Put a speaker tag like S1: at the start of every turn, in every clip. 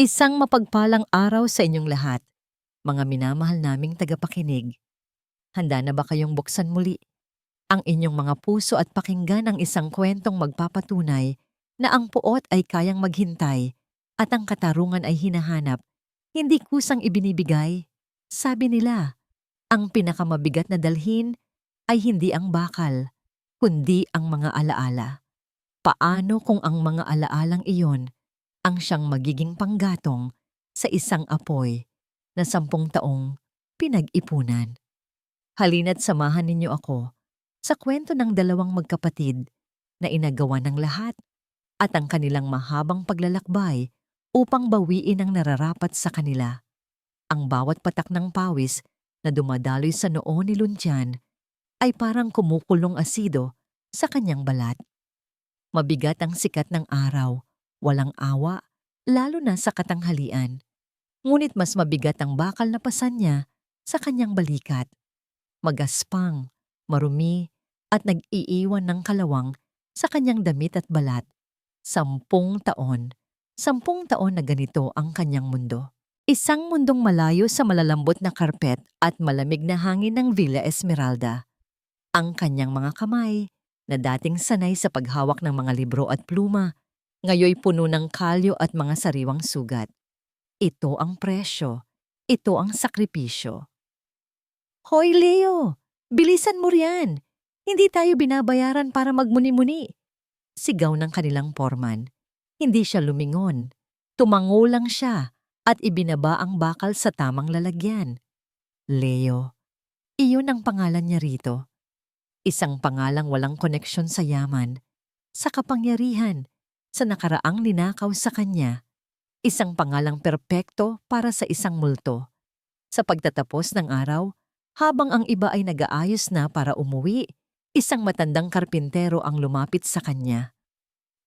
S1: Isang mapagpalang araw sa inyong lahat, mga minamahal naming tagapakinig. Handa na ba kayong buksan muli ang inyong mga puso at pakinggan ang isang kwentong magpapatunay na ang puot ay kayang maghintay at ang katarungan ay hinahanap, hindi kusang ibinibigay? Sabi nila, ang pinakamabigat na dalhin ay hindi ang bakal, kundi ang mga alaala. Paano kung ang mga alaalang iyon ang siyang magiging panggatong sa isang apoy na 10 taong pinag-ipunan? Halina't samahan ninyo ako sa kwento ng dalawang magkapatid na inagawa ng lahat at ang kanilang mahabang paglalakbay upang bawiin ang nararapat sa kanila. Ang bawat patak ng pawis na dumadaloy sa noo ni Luntian ay parang kumukulong asido sa kanyang balat. Mabigat ang sikat ng araw, walang awa, lalo na sa katanghalian. Ngunit mas mabigat ang bakal na pasan niya sa kanyang balikat. Magaspang, marumi, at nag-iiwan ng kalawang sa kanyang damit at balat. 10 taon. 10 taon na ganito ang kanyang mundo. Isang mundong malayo sa malalambot na karpet at malamig na hangin ng Villa Esmeralda. Ang kanyang mga kamay, na dating sanay sa paghawak ng mga libro at pluma, ngayoy puno ng kalyo at mga sariwang sugat. Ito ang presyo. Ito ang sakripisyo. Hoy Leo! Bilisan mo riyan! Hindi tayo binabayaran para magmuni-muni. Sigaw ng kanilang foreman. Hindi siya lumingon. Tumango lang siya at ibinaba ang bakal sa tamang lalagyan. Leo. Iyon ang pangalan niya rito. Isang pangalang walang koneksyon sa yaman, sa kapangyarihan, sa nakaraang ninakaw sa kanya. Isang pangalang perpekto para sa isang multo. Sa pagtatapos ng araw, habang ang iba ay nag-aayos na para umuwi, isang matandang karpintero ang lumapit sa kanya.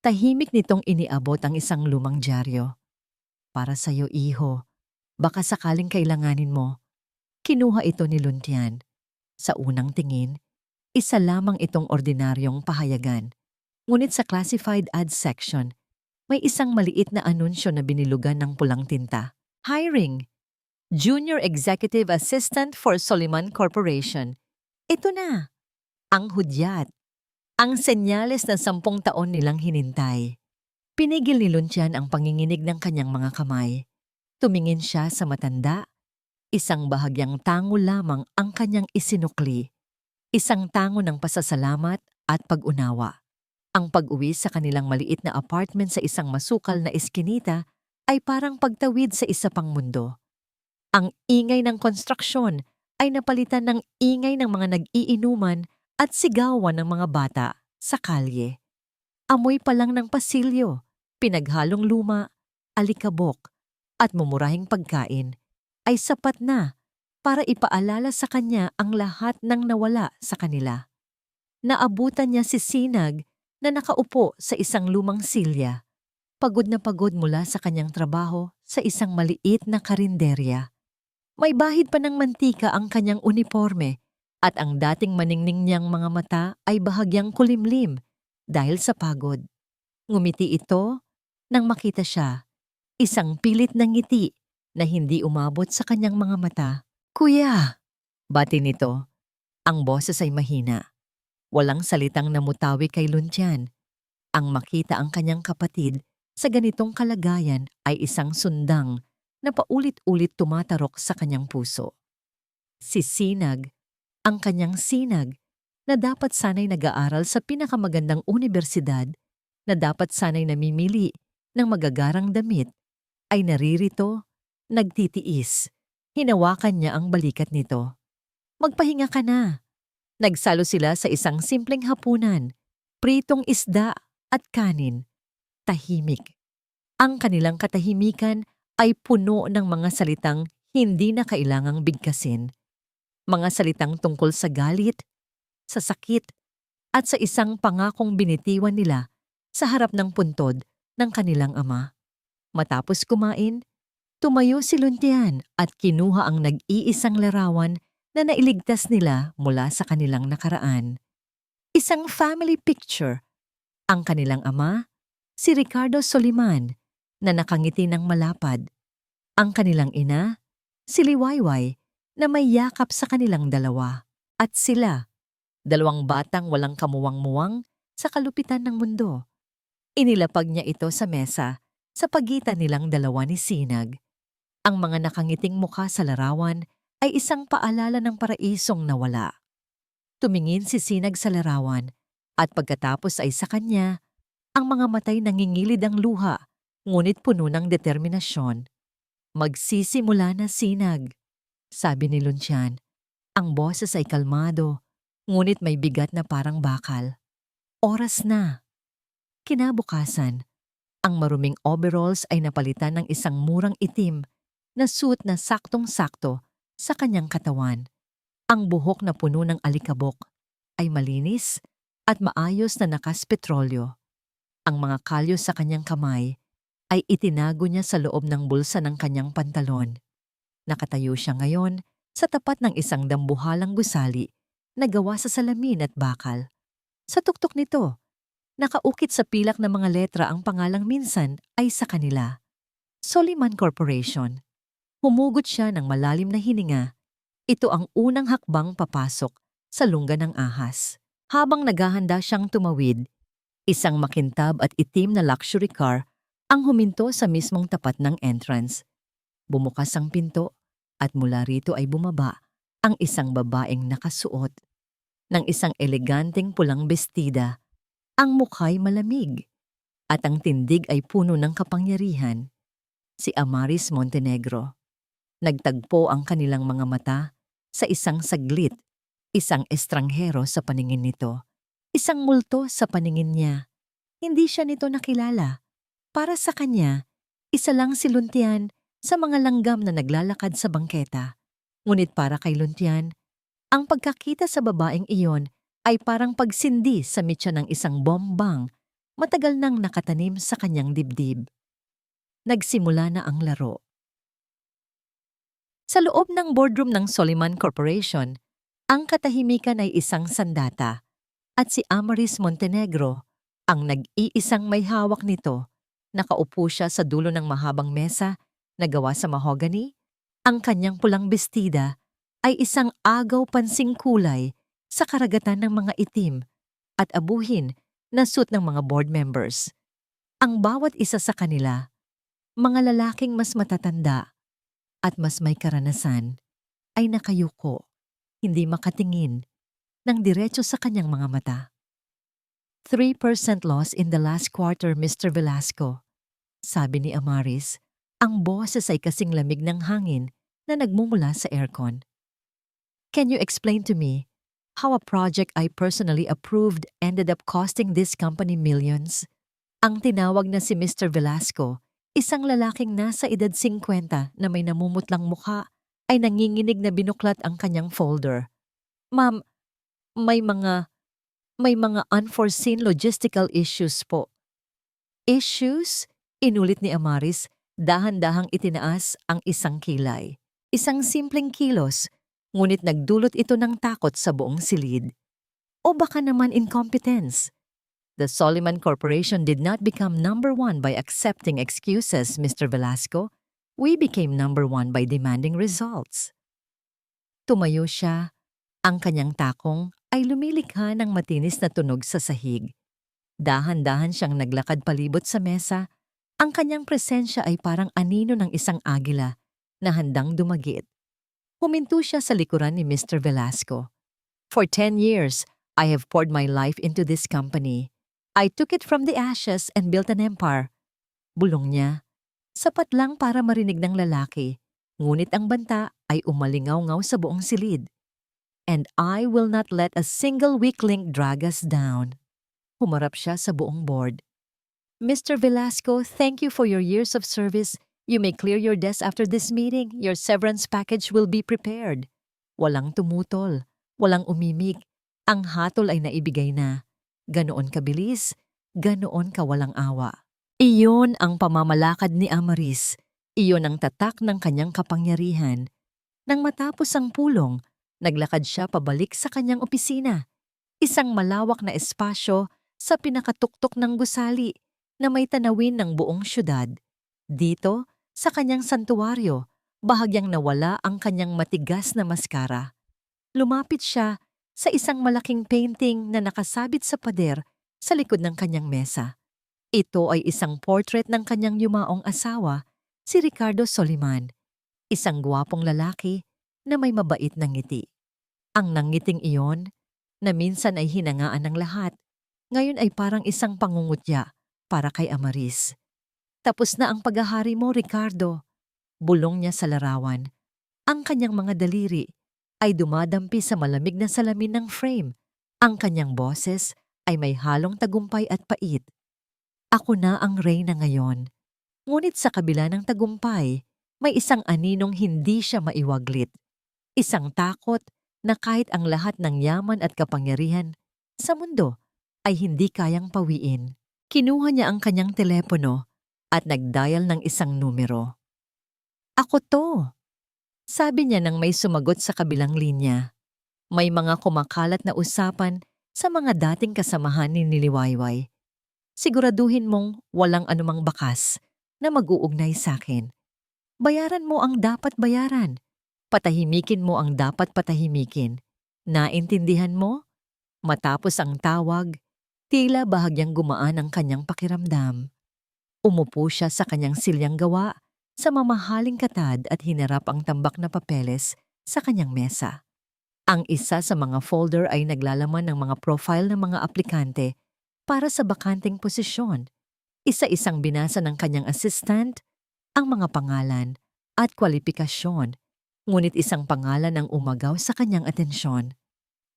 S1: Tahimik nitong iniabot ang isang lumang dyaryo. Para sa'yo, iho. Baka sakaling kailanganin mo. Kinuha ito ni Luntian. Sa unang tingin, isa lamang itong ordinaryong pahayagan. Ngunit sa classified ads section, may isang maliit na anunsyo na binilugan ng pulang tinta. Hiring! Junior Executive Assistant for Soliman Corporation. Ito na! Ang hudyat! Ang senyales na 10 taon nilang hinintay. Pinigil ni Luntian ang panginginig ng kanyang mga kamay. Tumingin siya sa matanda. Isang bahagyang tango lamang ang kanyang isinukli. Isang tango ng pasasalamat at pag-unawa. Ang pag-uwi sa kanilang maliit na apartment sa isang masukal na eskinita ay parang pagtawid sa isa pang mundo. Ang ingay ng konstruksyon ay napalitan ng ingay ng mga nag-iinuman at sigawan ng mga bata sa kalye. Amoy pa lang ng pasilyo, pinaghalong luma, alikabok, at mumurahing pagkain ay sapat na para ipaalala sa kanya ang lahat ng nawala sa kanila. Naabutan niya si Sinag na nakaupo sa isang lumang silya, pagod na pagod mula sa kanyang trabaho sa isang maliit na karinderya. May bahid pa ng mantika ang kanyang uniforme at ang dating maningning niyang mga mata ay bahagyang kulimlim dahil sa pagod. Ngumiti ito nang makita siya, isang pilit na ngiti na hindi umabot sa kanyang mga mata. Kuya! Bati nito. Ang boses ay mahina. Walang salitang namutawi kay Luntian. Ang makita ang kanyang kapatid sa ganitong kalagayan ay isang sundang na paulit-ulit tumatarok sa kanyang puso. Si Sinag, ang kanyang sinag, na dapat sanay nag-aaral sa pinakamagandang unibersidad, na dapat sanay namimili ng magagarang damit, ay naririto, nagtitiis. Hinawakan niya ang balikat nito. Magpahinga ka na. Nagsalo sila sa isang simpleng hapunan, pritong isda at kanin. Tahimik. Ang kanilang katahimikan ay puno ng mga salitang hindi na kailangang bigkasin. Mga salitang tungkol sa galit, sa sakit, at sa isang pangakong binitiwan nila sa harap ng puntod ng kanilang ama. Matapos kumain, tumayo si Luntian at kinuha ang nag-iisang larawan na nailigtas nila mula sa kanilang nakaraan. Isang family picture. Ang kanilang ama, si Ricardo Soliman, na nakangiti ng malapad. Ang kanilang ina, si Liwayway, na may yakap sa kanilang dalawa. At sila, dalawang batang walang kamuwang-muwang sa kalupitan ng mundo. Inilapag niya ito sa mesa sa pagitan nilang dalawa ni Sinag. Ang mga nakangiting mukha sa larawan ay isang paalala ng paraisong nawala. Tumingin si Sinag sa larawan at pagkatapos ay sa kanya, ang mga matay nangingilid ang luha, ngunit puno ng determinasyon. Magsisimula na, Sinag, sabi ni Lunsyan. Ang boses ay kalmado, ngunit may bigat na parang bakal. Oras na. Kinabukasan, ang maruming overalls ay napalitan ng isang murang itim na suit na saktong-sakto sa kanyang katawan. Ang buhok na puno ng alikabok ay malinis at maayos na nakas-petrolyo. Ang mga kalyo sa kanyang kamay ay itinago niya sa loob ng bulsa ng kanyang pantalon. Nakatayo siya ngayon sa tapat ng isang dambuhalang gusali na gawa sa salamin at bakal. Sa tuktok nito, nakaukit sa pilak ng mga letra ang pangalang minsan ay sa kanila. Soliman Corporation. Humugot siya ng malalim na hininga. Ito ang unang hakbang papasok sa lungga ng ahas. Habang naghahanda siyang tumawid, isang makintab at itim na luxury car ang huminto sa mismong tapat ng entrance. Bumukas ang pinto at mula rito ay bumaba ang isang babaeng nakasuot ng isang eleganteng pulang bestida. Ang mukha'y malamig at ang tindig ay puno ng kapangyarihan. Si Amaris Montenegro. Nagtagpo ang kanilang mga mata sa isang saglit, isang estranghero sa paningin nito, isang multo sa paningin niya. Hindi siya nito nakilala. Para sa kanya, isa lang si Luntian sa mga langgam na naglalakad sa bangketa. Ngunit para kay Luntian, ang pagkakita sa babaeng iyon ay parang pagsindi sa mitya ng isang bombang matagal nang nakatanim sa kanyang dibdib. Nagsimula na ang laro. Sa loob ng boardroom ng Soliman Corporation, ang katahimikan ay isang sandata at si Amaris Montenegro ang nag-iisang may hawak nito. Nakaupo siya sa dulo ng mahabang mesa na gawa sa mahogany. Ang kanyang pulang bestida ay isang agaw pansing kulay sa karagatan ng mga itim at abuhin na suit ng mga board members. Ang bawat isa sa kanila, mga lalaking mas matatanda at mas may karanasan, ay nakayuko, hindi makatingin, ng diretso sa kanyang mga mata. 3% loss in the last quarter, Mr. Velasco, sabi ni Amaris. Ang boses ay kasing lamig ng hangin na nagmumula sa aircon. Can you explain to me how a project I personally approved ended up costing this company millions? Ang tinawag na si Mr. Velasco, isang lalaking nasa edad 50 na may namumutlang mukha, ay nanginginig na binuklat ang kanyang folder. Ma'am, may mga unforeseen logistical issues po. Issues? Inulit ni Amaris, dahan-dahang itinaas ang isang kilay. Isang simpleng kilos, ngunit nagdulot ito ng takot sa buong silid. O baka naman incompetence. The Soliman Corporation did not become number one by accepting excuses, Mr. Velasco. We became number one by demanding results. Tumayo siya. Ang kanyang takong ay lumilikha ng matinis na tunog sa sahig. Dahan-dahan siyang naglakad palibot sa mesa. Ang kanyang presensya ay parang anino ng isang agila na handang dumagit. Huminto siya sa likuran ni Mr. Velasco. For 10 years, I have poured my life into this company. I took it from the ashes and built an empire. Bulong niya. Sapat lang para marinig ng lalaki, ngunit ang banta ay umalingaw-ngaw sa buong silid. And I will not let a single weak link drag us down. Humarap siya sa buong board. Mr. Velasco, thank you for your years of service. You may clear your desk after this meeting. Your severance package will be prepared. Walang tumutol, walang umimik. Ang hatol ay naibigay na. Ganoon kabilis, ganoon kawalang awa. Iyon ang pamamalakad ni Amaris. Iyon ang tatak ng kanyang kapangyarihan. Nang matapos ang pulong, naglakad siya pabalik sa kanyang opisina. Isang malawak na espasyo sa pinakatuktok ng gusali na may tanawin ng buong syudad. Dito, sa kanyang santuwaryo, bahagyang nawala ang kanyang matigas na maskara. Lumapit siya sa isang malaking painting na nakasabit sa pader sa likod ng kanyang mesa. Ito ay isang portrait ng kanyang yumaong asawa, si Ricardo Soliman, isang gwapong lalaki na may mabait na ngiti. Ang nangiting iyon, na minsan ay hinangaan ng lahat, ngayon ay parang isang pangungutya para kay Amaris. Tapos na ang paghahari mo, Ricardo. Bulong niya sa larawan. Ang kanyang mga daliri ay dumadampi sa malamig na salamin ng frame. Ang kanyang boses ay may halong tagumpay at pait. Ako na ang reyna ngayon. Ngunit sa kabila ng tagumpay, may isang aninong hindi siya maiwaglit. Isang takot na kahit ang lahat ng yaman at kapangyarihan sa mundo ay hindi kayang pawiin. Kinuha niya ang kanyang telepono at nag-dial ng isang numero. Ako to, sabi niya nang may sumagot sa kabilang linya. May mga kumakalat na usapan sa mga dating kasamahan ni Niliwayway. Siguraduhin mong walang anumang bakas na mag-uugnay sa akin. Bayaran mo ang dapat bayaran. Patahimikin mo ang dapat patahimikin. Naintindihan mo? Matapos ang tawag, tila bahagyang gumaan ang kanyang pakiramdam. Umupo siya sa kanyang silyang gawa sa mamahaling katad at hinarap ang tambak na papeles sa kanyang mesa. Ang isa sa mga folder ay naglalaman ng mga profile ng mga aplikante para sa bakanting posisyon. Isa-isang binasa ng kanyang assistant ang mga pangalan at kwalifikasyon, ngunit isang pangalan ang umagaw sa kanyang atensyon.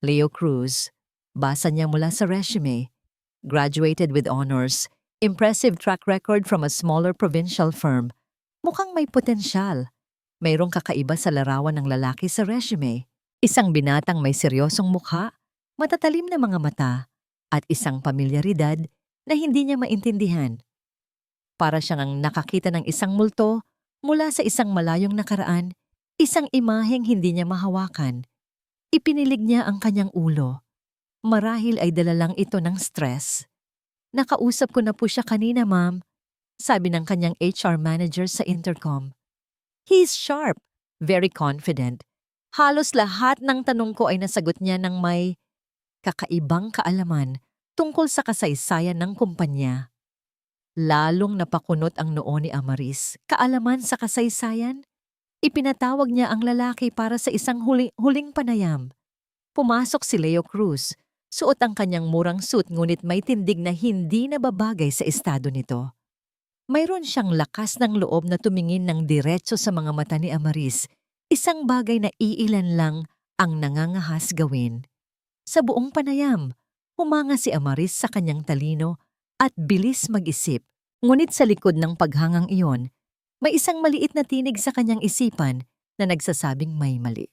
S1: Leo Cruz. Basa niya mula sa resume. Graduated with honors. Impressive track record from a smaller provincial firm. Mukhang may potensyal. Mayroong kakaiba sa larawan ng lalaki sa resume. Isang binatang may seryosong mukha, matatalim na mga mata, at isang pamilyaridad na hindi niya maintindihan. Para siyang ang nakakita ng isang multo mula sa isang malayong nakaraan, isang imaheng hindi niya mahawakan. Ipinilig niya ang kanyang ulo. Marahil ay dala lang ito ng stress. Nakausap ko na po siya kanina, ma'am, sabi ng kanyang HR manager sa intercom. He's sharp, very confident. Halos lahat ng tanong ko ay nasagot niya ng may kakaibang kaalaman tungkol sa kasaysayan ng kumpanya. Lalong napakunot ang noo ni Amaris. Kaalaman sa kasaysayan? Ipinatawag niya ang lalaki para sa isang huling panayam. Pumasok si Leo Cruz. Suot ang kanyang murang suit ngunit may tindig na hindi nababagay sa estado nito. Mayroon siyang lakas ng loob na tumingin ng diretso sa mga mata ni Amaris, isang bagay na iilan lang ang nangangahas gawin. Sa buong panayam, humanga si Amaris sa kanyang talino at bilis mag-isip. Ngunit sa likod ng paghangang iyon, may isang maliit na tinig sa kanyang isipan na nagsasabing may mali.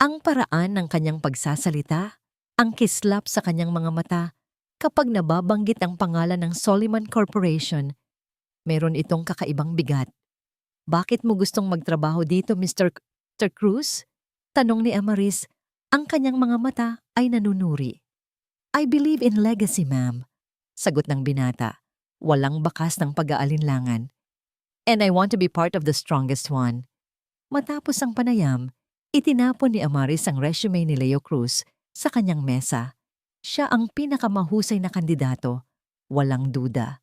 S1: Ang paraan ng kanyang pagsasalita, ang kislap sa kanyang mga mata kapag nababanggit ang pangalan ng Soliman Corporation, meron itong kakaibang bigat. Bakit mo gustong magtrabaho dito, Mr. Cruz? Tanong ni Amaris, ang kanyang mga mata ay nanunuri. I believe in legacy, ma'am. Sagot ng binata, walang bakas ng pag-aalinlangan. And I want to be part of the strongest one. Matapos ang panayam, itinapon ni Amaris ang resume ni Leo Cruz sa kanyang mesa. Siya ang pinakamahusay na kandidato, walang duda.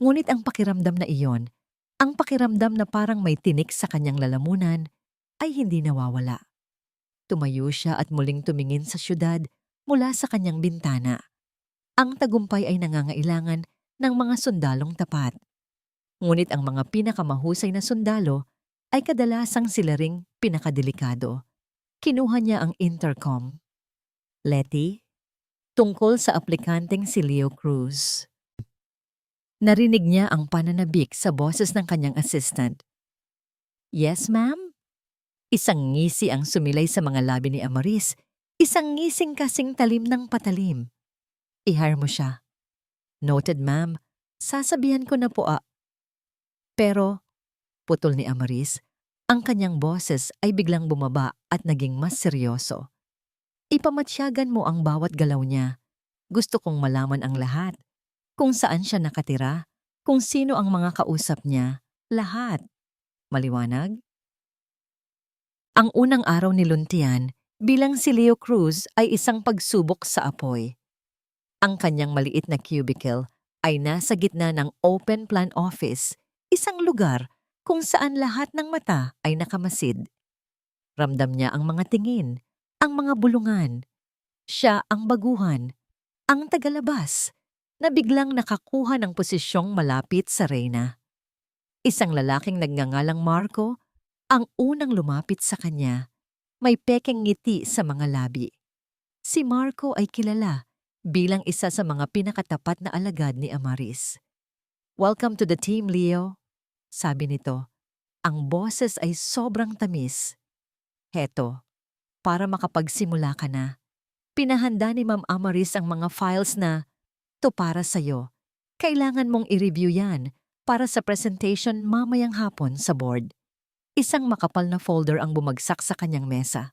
S1: Ngunit ang pakiramdam na iyon, ang pakiramdam na parang may tinik sa kanyang lalamunan, ay hindi nawawala. Tumayo siya at muling tumingin sa syudad mula sa kanyang bintana. Ang tagumpay ay nangangailangan ng mga sundalong tapat. Ngunit ang mga pinakamahusay na sundalo ay kadalasang sila ring pinakadelikado. Kinuha niya ang intercom. Letty, tungkol sa aplikanteng si Leo Cruz. Narinig niya ang pananabik sa boses ng kanyang assistant. Yes, ma'am? Isang ngisi ang sumilay sa mga labi ni Amaris, isang ngising kasing talim ng patalim. I-hire mo siya. Noted, ma'am. Sasabihan ko na po Pero, putol ni Amaris, ang kanyang boses ay biglang bumaba at naging mas seryoso. Ipamatsyagan mo ang bawat galaw niya. Gusto kong malaman ang lahat. Kung saan siya nakatira, Kung sino ang mga kausap niya, lahat. Maliwanag? Ang unang araw ni Luntian bilang si Leo Cruz ay isang pagsubok sa apoy. Ang kanyang maliit na cubicle ay nasa gitna ng open plan office, isang lugar kung saan lahat ng mata ay nakamasid. Ramdam niya ang mga tingin, ang mga bulungan. Siya ang baguhan, ang tagalabas, na biglang nakakuha ng posisyong malapit sa reyna. Isang lalaking nagngangalang Marco ang unang lumapit sa kanya. May pekeng ngiti sa mga labi. Si Marco ay kilala bilang isa sa mga pinakatapat na alagad ni Amaris. "Welcome to the team, Leo," sabi nito. Ang boses ay sobrang tamis. "Heto, para makapagsimula ka na. Pinahanda ni Ma'am Amaris ang mga files na to para sa'yo. Kailangan mong i-review yan para sa presentation mamayang hapon sa board." Isang makapal na folder ang bumagsak sa kanyang mesa.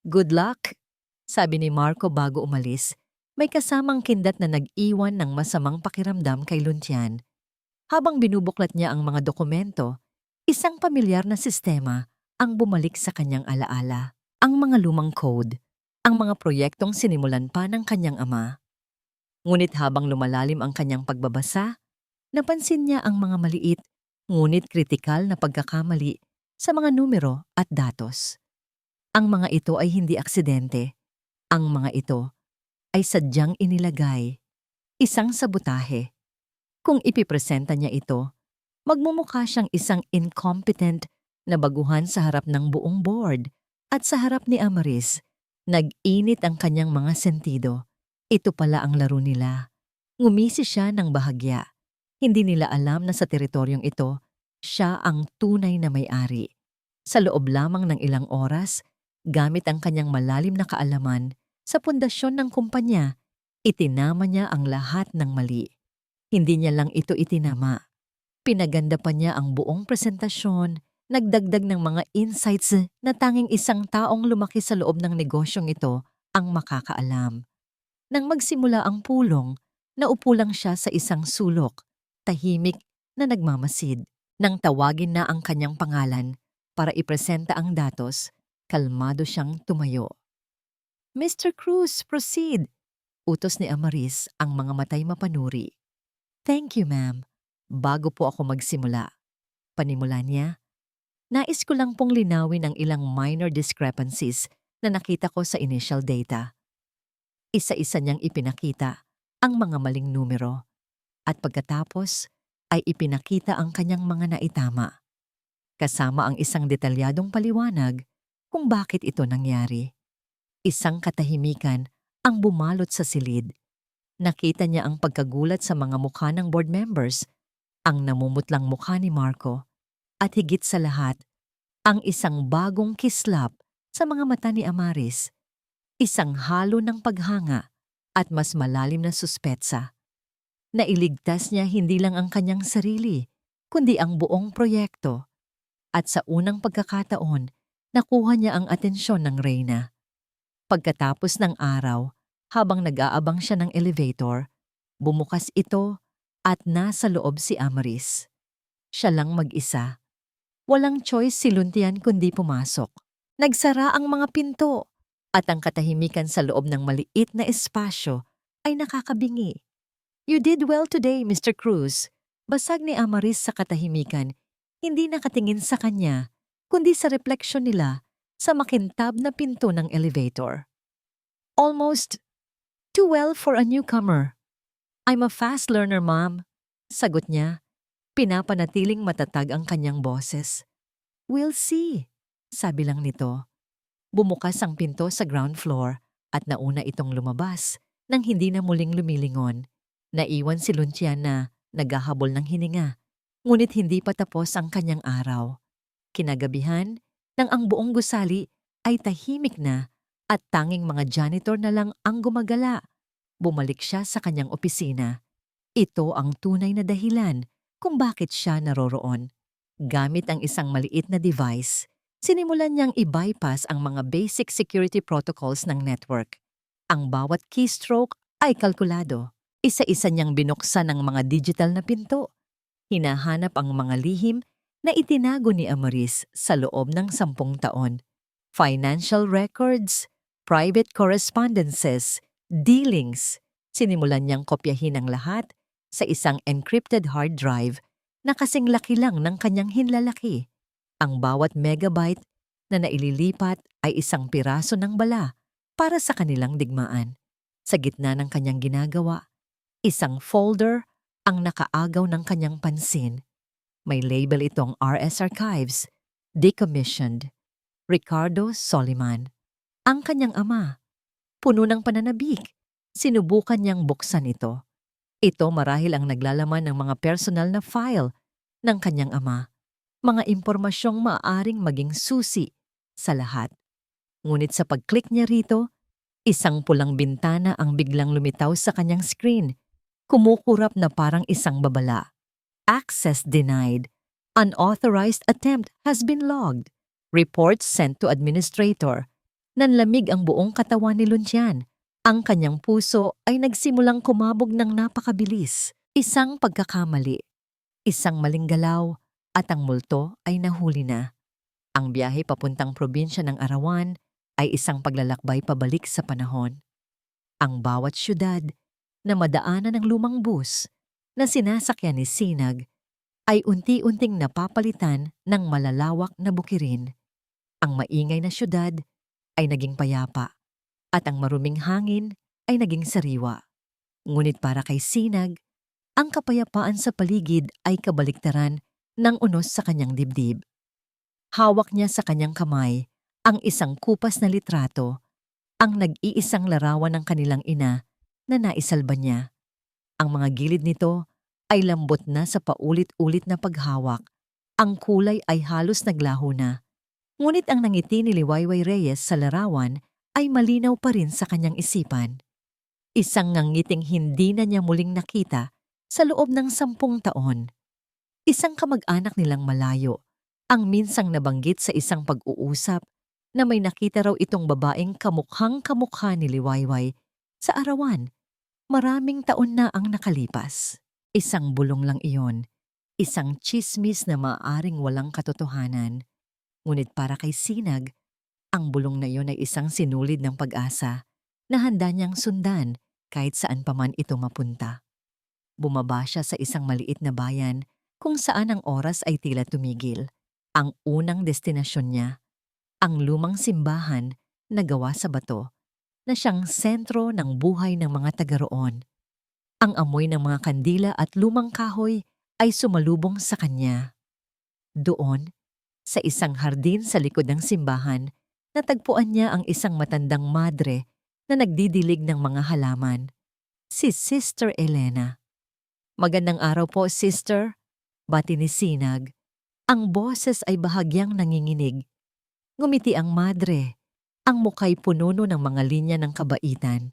S1: "Good luck," sabi ni Marco bago umalis. May kasamang kindat na nag-iwan ng masamang pakiramdam kay Luntian. Habang binubuklat niya ang mga dokumento, isang pamilyar na sistema ang bumalik sa kanyang alaala. Ang mga lumang code, ang mga proyektong sinimulan pa ng kanyang ama. Ngunit habang lumalalim ang kanyang pagbabasa, napansin niya ang mga maliit ngunit kritikal na pagkakamali sa mga numero at datos. Ang mga ito ay hindi aksidente. Ang mga ito ay sadyang inilagay. Isang sabotahe. Kung ipipresenta niya ito, magmumukha siyang isang incompetent na baguhan sa harap ng buong board at sa harap ni Amaris. Nag-init ang kanyang mga sentido. Ito pala ang laro nila. Ngumisi siya ng bahagya. Hindi nila alam na sa teritoryong ito, siya ang tunay na may-ari. Sa loob lamang ng ilang oras, gamit ang kanyang malalim na kaalaman sa pundasyon ng kumpanya, itinama niya ang lahat ng mali. Hindi niya lang ito itinama. Pinaganda pa niya ang buong presentasyon, nagdagdag ng mga insights na tanging isang taong lumaki sa loob ng negosyong ito ang makakaalam. Nang magsimula ang pulong, naupo lang siya sa isang sulok, tahimik na nagmamasid. Nang tawagin na ang kanyang pangalan para ipresenta ang datos, kalmado siyang tumayo. "Mr. Cruz, proceed," utos ni Amaris, ang mga matay mapanuri. "Thank you, ma'am. Bago po ako magsimula," panimula niya, "nais ko lang pong linawin ang ilang minor discrepancies na nakita ko sa initial data." Isa-isa niyang ipinakita ang mga maling numero at pagkatapos ay ipinakita ang kanyang mga naitama. Kasama ang isang detalyadong paliwanag kung bakit ito nangyari. Isang katahimikan ang bumalot sa silid. Nakita niya ang pagkagulat sa mga mukha ng board members, ang namumutlang mukha ni Marco, at higit sa lahat, ang isang bagong kislap sa mga mata ni Amaris. Isang halo ng paghanga at mas malalim na suspetsa. Nailigtas niya hindi lang ang kanyang sarili, kundi ang buong proyekto. At sa unang pagkakataon, nakuha niya ang atensyon ng reyna. Pagkatapos ng araw, habang nag-aabang siya ng elevator, bumukas ito at nasa loob si Amaris. Siya lang mag-isa. Walang choice si Luntian kundi pumasok. Nagsara ang mga pinto at ang katahimikan sa loob ng maliit na espasyo ay nakakabingi. "You did well today, Mr. Cruz." Basag ni Amaris sa katahimikan, hindi nakatingin sa kanya, kundi sa refleksyon nila sa makintab na pinto ng elevator. "Almost too well for a newcomer. I'm a fast learner, ma'am," sagot niya. Pinapanatiling matatag ang kanyang boses. "We'll see," sabi lang nito. Bumukas ang pinto sa ground floor at nauna itong lumabas nang hindi na muling lumilingon. Naiwan si Luntian na naghahabol ng hininga, ngunit hindi pa tapos ang kanyang araw. Kinagabihan, nang ang buong gusali ay tahimik na at tanging mga janitor na lang ang gumagala, bumalik siya sa kanyang opisina. Ito ang tunay na dahilan kung bakit siya naroroon. Gamit ang isang maliit na device, sinimulan niyang i-bypass ang mga basic security protocols ng network. Ang bawat keystroke ay kalkulado. Isa-isa niyang binuksan ang mga digital na pinto. Hinahanap ang mga lihim na itinago ni Amaris sa loob ng 10 taon. Financial records, private correspondences, dealings. Sinimulan niyang kopyahin ang lahat sa isang encrypted hard drive na kasing laki lang ng kanyang hinlalaki. Ang bawat megabyte na naililipat ay isang piraso ng bala para sa kanilang digmaan. Sa gitna ng kanyang ginagawa, isang folder ang nakaagaw ng kanyang pansin. May label itong RS Archives, Decommissioned, Ricardo Soliman. Ang kanyang ama, puno ng pananabik, sinubukan niyang buksan ito. Ito marahil ang naglalaman ng mga personal na file ng kanyang ama, mga impormasyong maaaring maging susi sa lahat. Ngunit sa pag-click niya rito, isang pulang bintana ang biglang lumitaw sa kanyang screen. Kumukurap na parang isang babala. Access denied. Unauthorized attempt has been logged. Reports sent to administrator. Nanlamig ang buong katawan ni Lucian. Ang kanyang puso ay nagsimulang kumabog ng napakabilis. Isang pagkakamali, isang maling galaw, at ang multo ay nahuli na. Ang biyahe papuntang probinsya ng Arawan ay isang paglalakbay pabalik sa panahon. Ang bawat syudad na madaanan ng lumang bus na sinasakyan ni Sinag ay unti-unting napapalitan ng malalawak na bukirin. Ang maingay na syudad ay naging payapa at ang maruming hangin ay naging sariwa. Ngunit para kay Sinag, ang kapayapaan sa paligid ay kabaliktaran ng unos sa kanyang dibdib. Hawak niya sa kanyang kamay ang isang kupas na litrato, ang nag-iisang larawan ng kanilang ina na naisalba niya. Ang mga gilid nito ay lambot na sa paulit-ulit na paghawak. Ang kulay ay halos naglaho na. Ngunit ang nangiti ni Liwayway Reyes sa larawan ay malinaw pa rin sa kanyang isipan. Isang ngangiting hindi na niya muling nakita sa loob ng 10 taon. Isang kamag-anak nilang malayo, ang minsang nabanggit sa isang pag-uusap na may nakita raw itong babaeng kamukhang-kamukha ni Liwayway sa Arawan. Maraming taon na ang nakalipas. Isang bulong lang iyon, isang tsismis na maaaring walang katotohanan. Ngunit para kay Sinag, ang bulong na iyon ay isang sinulid ng pag-asa na handa niyang sundan kahit saan pa man ito mapunta. Bumaba siya sa isang maliit na bayan kung saan ang oras ay tila tumigil. Ang unang destinasyon niya, ang lumang simbahan na gawa sa bato, na siyang sentro ng buhay ng mga taga roon. Ang amoy ng mga kandila at lumang kahoy ay sumalubong sa kanya. Doon, sa isang hardin sa likod ng simbahan, natagpuan niya ang isang matandang madre na nagdidilig ng mga halaman, si Sister Elena. "Magandang araw po, Sister," bati ni Sinag. Ang boses ay bahagyang nanginginig. Ngumiti ang madre. Ang muka'y pununo ng mga linya ng kabaitan.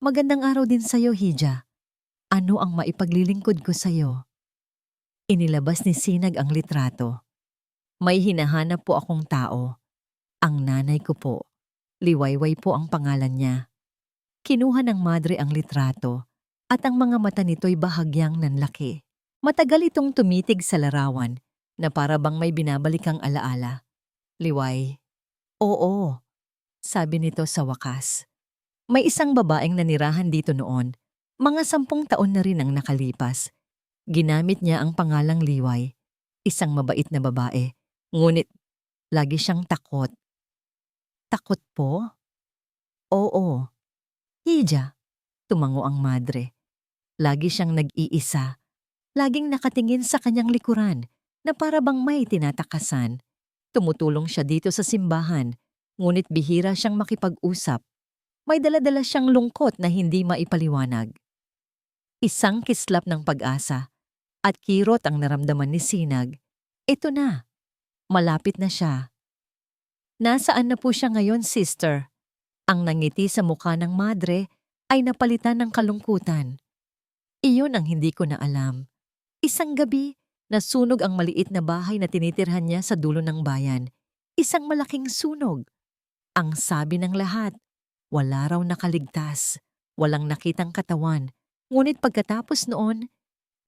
S1: "Magandang araw din sa'yo, Hija. Ano ang maipaglilingkod ko sa'yo?" Inilabas ni Sinag ang litrato. "May hinahanap po akong tao. Ang nanay ko po. Liwayway po ang pangalan niya." Kinuha ng madre ang litrato at ang mga mata nito'y bahagyang nanlaki. Matagal itong tumitig sa larawan na para bang may binabalikang alaala. "Liway." "Oo," sabi nito sa wakas. "May isang babaeng nanirahan dito noon. Mga 10 taon na rin ang nakalipas. Ginamit niya ang pangalang Liway. Isang mabait na babae. Ngunit lagi siyang takot." "Takot po?" "Oo." "Hija," tumango ang madre. "Lagi siyang nag-iisa. Laging nakatingin sa kanyang likuran na para bang may tinatakasan. Tumutulong siya dito sa simbahan, ngunit bihira siyang makipag-usap. May dala-dala siyang lungkot na hindi maipaliwanag." Isang kislap ng pag-asa at kirot ang naramdaman ni Sinag. Ito na, malapit na siya. "Nasaan na po siya ngayon, Sister?" Ang nangiti sa mukha ng madre ay napalitan ng kalungkutan. "Iyon ang hindi ko na alam. Isang gabi, nasunog ang maliit na bahay na tinitirhan niya sa dulo ng bayan. Isang malaking sunog. Ang sabi ng lahat, wala raw nakaligtas, walang nakitang katawan, Ngunit pagkatapos noon,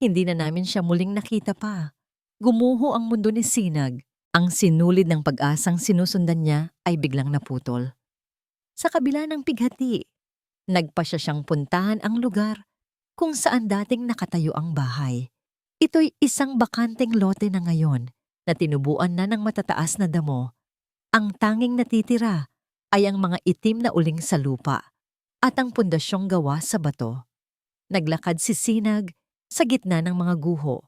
S1: hindi na namin siya muling nakita pa. Gumuho ang mundo ni Sinag. Ang sinulid ng pag-asang sinusundan niya ay biglang naputol. Sa kabila ng pighati, nagpa siya siyang puntahan ang lugar kung saan dating nakatayo ang bahay. Ito'y isang bakanteng lote na ngayon na tinubuan na ng matataas na damo. Ang tanging natitira ay ang mga itim na uling sa lupa at ang pundasyong gawa sa bato. Naglakad si Sinag sa gitna ng mga guho.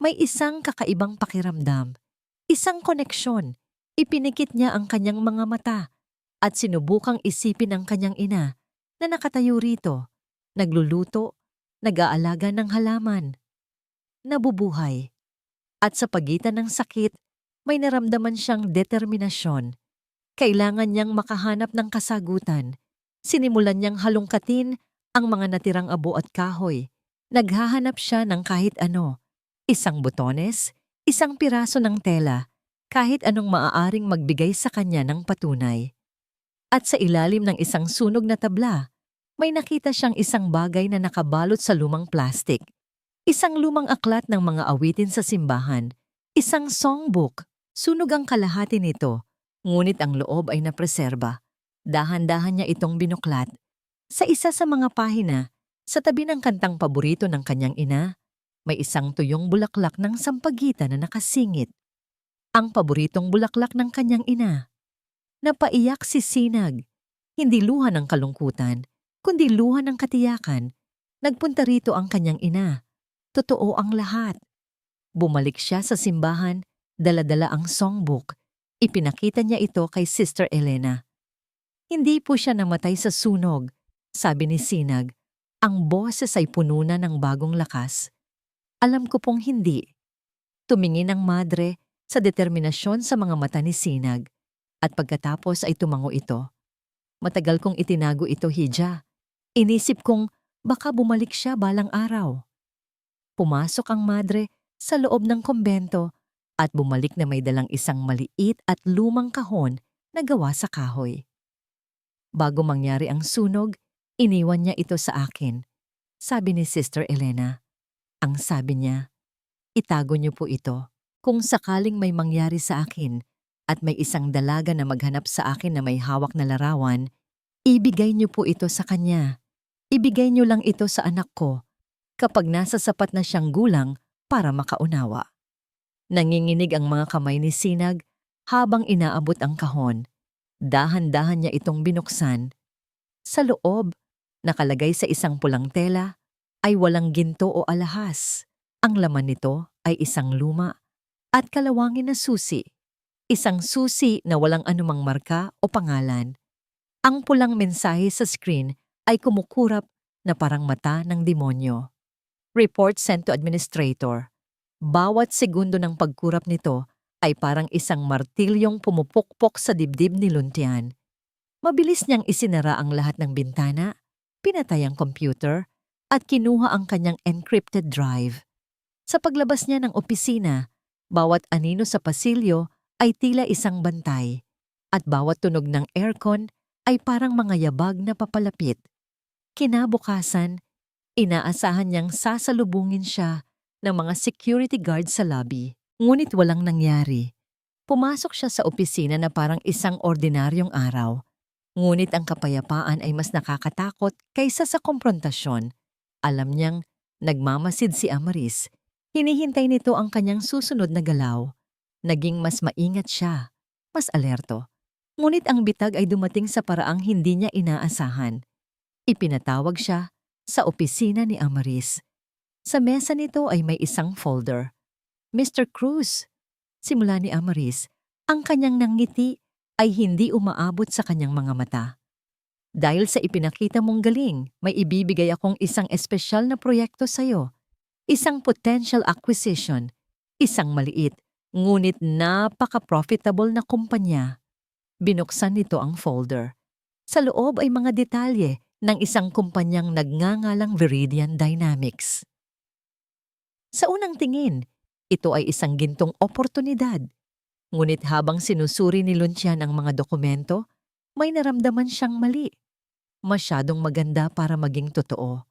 S1: May isang kakaibang pakiramdam, isang koneksyon. Ipinikit niya ang kanyang mga mata at sinubukang isipin ang kanyang ina na nakatayo rito, nagluluto, nag-aalaga ng halaman, nabubuhay. At sa pagitan ng sakit, may naramdaman siyang determinasyon. Kailangan niyang makahanap ng kasagutan. Sinimulan niyang halongkatin ang mga natirang abo at kahoy. Naghahanap siya ng kahit ano. Isang butones, isang piraso ng tela, kahit anong maaaring magbigay sa kanya ng patunay. At sa ilalim ng isang sunog na tabla, may nakita siyang isang bagay na nakabalot sa lumang plastik. Isang lumang aklat ng mga awitin sa simbahan. Isang songbook. Sunog ang kalahati nito, ngunit ang loob ay napreserba. Dahan-dahan niya itong binuklat. Sa isa sa mga pahina, sa tabi ng kantang paborito ng kanyang ina, may isang tuyong bulaklak ng sampagitan na nakasingit. Ang paboritong bulaklak ng kanyang ina. Napaiyak si Sinag. Hindi luha ng kalungkutan, kundi luha ng katiyakan. Nagpunta rito ang kanyang ina. Totoo ang lahat. Bumalik siya sa simbahan, dala-dala ang songbook. Ipinakita niya ito kay Sister Elena. Hindi po siya namatay sa sunog, sabi ni Sinag. Ang boses ay puno na ng bagong lakas. Alam ko pong hindi. Tumingin ang madre sa determinasyon sa mga mata ni Sinag. At pagkatapos ay tumango ito. Matagal kong itinago ito, Hija. Inisip kong baka bumalik siya balang araw. Pumasok ang madre sa loob ng kumbento at bumalik na may dalang isang maliit at lumang kahon na gawa sa kahoy. Bago mangyari ang sunog, iniwan niya ito sa akin, sabi ni Sister Elena. Ang sabi niya, itago niyo po ito. Kung sakaling may mangyari sa akin at may isang dalaga na maghanap sa akin na may hawak na larawan, ibigay niyo po ito sa kanya. Ibigay niyo lang ito sa anak ko kapag nasa sapat na siyang gulang para makaunawa. Nanginginig ang mga kamay ni Sinag habang inaabot ang kahon. Dahan-dahan niya itong binuksan. Sa loob, nakalagay sa isang pulang tela, ay walang ginto o alahas. Ang laman nito ay isang luma at kalawangin na susi. Isang susi na walang anumang marka o pangalan. Ang pulang mensahe sa screen ay kumukurap na parang mata ng demonyo. Report sent to administrator. Bawat segundo ng pagkurap nito ay parang isang martilyong pumupukpok sa dibdib ni Luntian. Mabilis niyang isinara ang lahat ng bintana, pinatay ang computer, at kinuha ang kanyang encrypted drive. Sa paglabas niya ng opisina, bawat anino sa pasilyo ay tila isang bantay, at bawat tunog ng aircon ay parang mga yabag na papalapit. Kinabukasan, inaasahan niyang sasalubungin siya ng mga security guard sa lobby. Ngunit walang nangyari. Pumasok siya sa opisina na parang isang ordinaryong araw. Ngunit ang kapayapaan ay mas nakakatakot kaysa sa komprontasyon. Alam niyang nagmamasid si Amaris. Hinihintay nito ang kanyang susunod na galaw. Naging mas maingat siya, mas alerto. Ngunit ang bitag ay dumating sa paraang hindi niya inaasahan. Ipinatawag siya sa opisina ni Amaris. Sa mesa nito ay may isang folder. Mr. Cruz, simula ni Amaris, ang kanyang nangiti ay hindi umaabot sa kanyang mga mata. Dahil sa ipinakita mong galing, may ibibigay akong isang espesyal na proyekto sa'yo. Isang potential acquisition, isang maliit, ngunit napaka-profitable na kumpanya. Binuksan nito ang folder. Sa loob ay mga detalye ng isang kumpanyang nagngangalang Viridian Dynamics. Sa unang tingin, ito ay isang gintong oportunidad. Ngunit habang sinusuri ni Luntian ang mga dokumento, may naramdaman siyang mali. Masyadong maganda para maging totoo.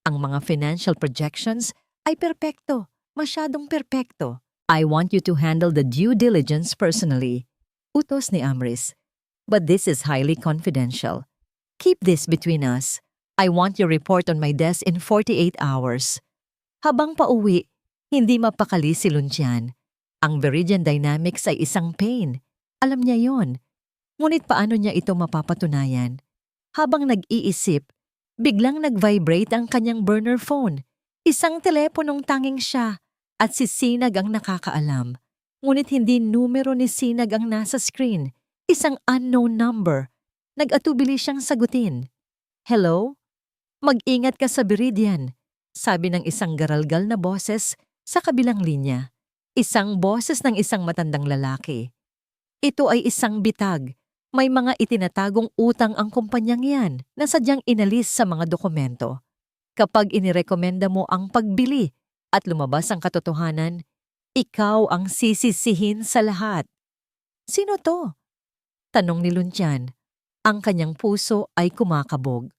S1: Ang mga financial projections ay perpekto, masyadong perpekto. I want you to handle the due diligence personally. Utos ni Amris. But this is highly confidential. Keep this between us. I want your report on my desk in 48 hours. Habang pauwi, hindi mapakali si Luncian. Ang Viridian Dynamics ay isang pain. Alam niya yon. Ngunit paano niya ito mapapatunayan? Habang nag-iisip, biglang nag-vibrate ang kanyang burner phone. Isang teleponong tanging siya at si Sinag ang nakakaalam. Ngunit hindi numero ni Sinag ang nasa screen. Isang unknown number. Nag-atubili siyang sagutin. Hello? Mag-ingat ka sa Viridian, sabi ng isang garalgal na boses sa kabilang linya. Isang boses ng isang matandang lalaki. Ito ay isang bitag. May mga itinatagong utang ang kumpanyang yan na sadyang inalis sa mga dokumento. Kapag inirekomenda mo ang pagbili at lumabas ang katotohanan, ikaw ang sisisihin sa lahat. Sino to? Tanong ni Luncian. Ang kanyang puso ay kumakabog.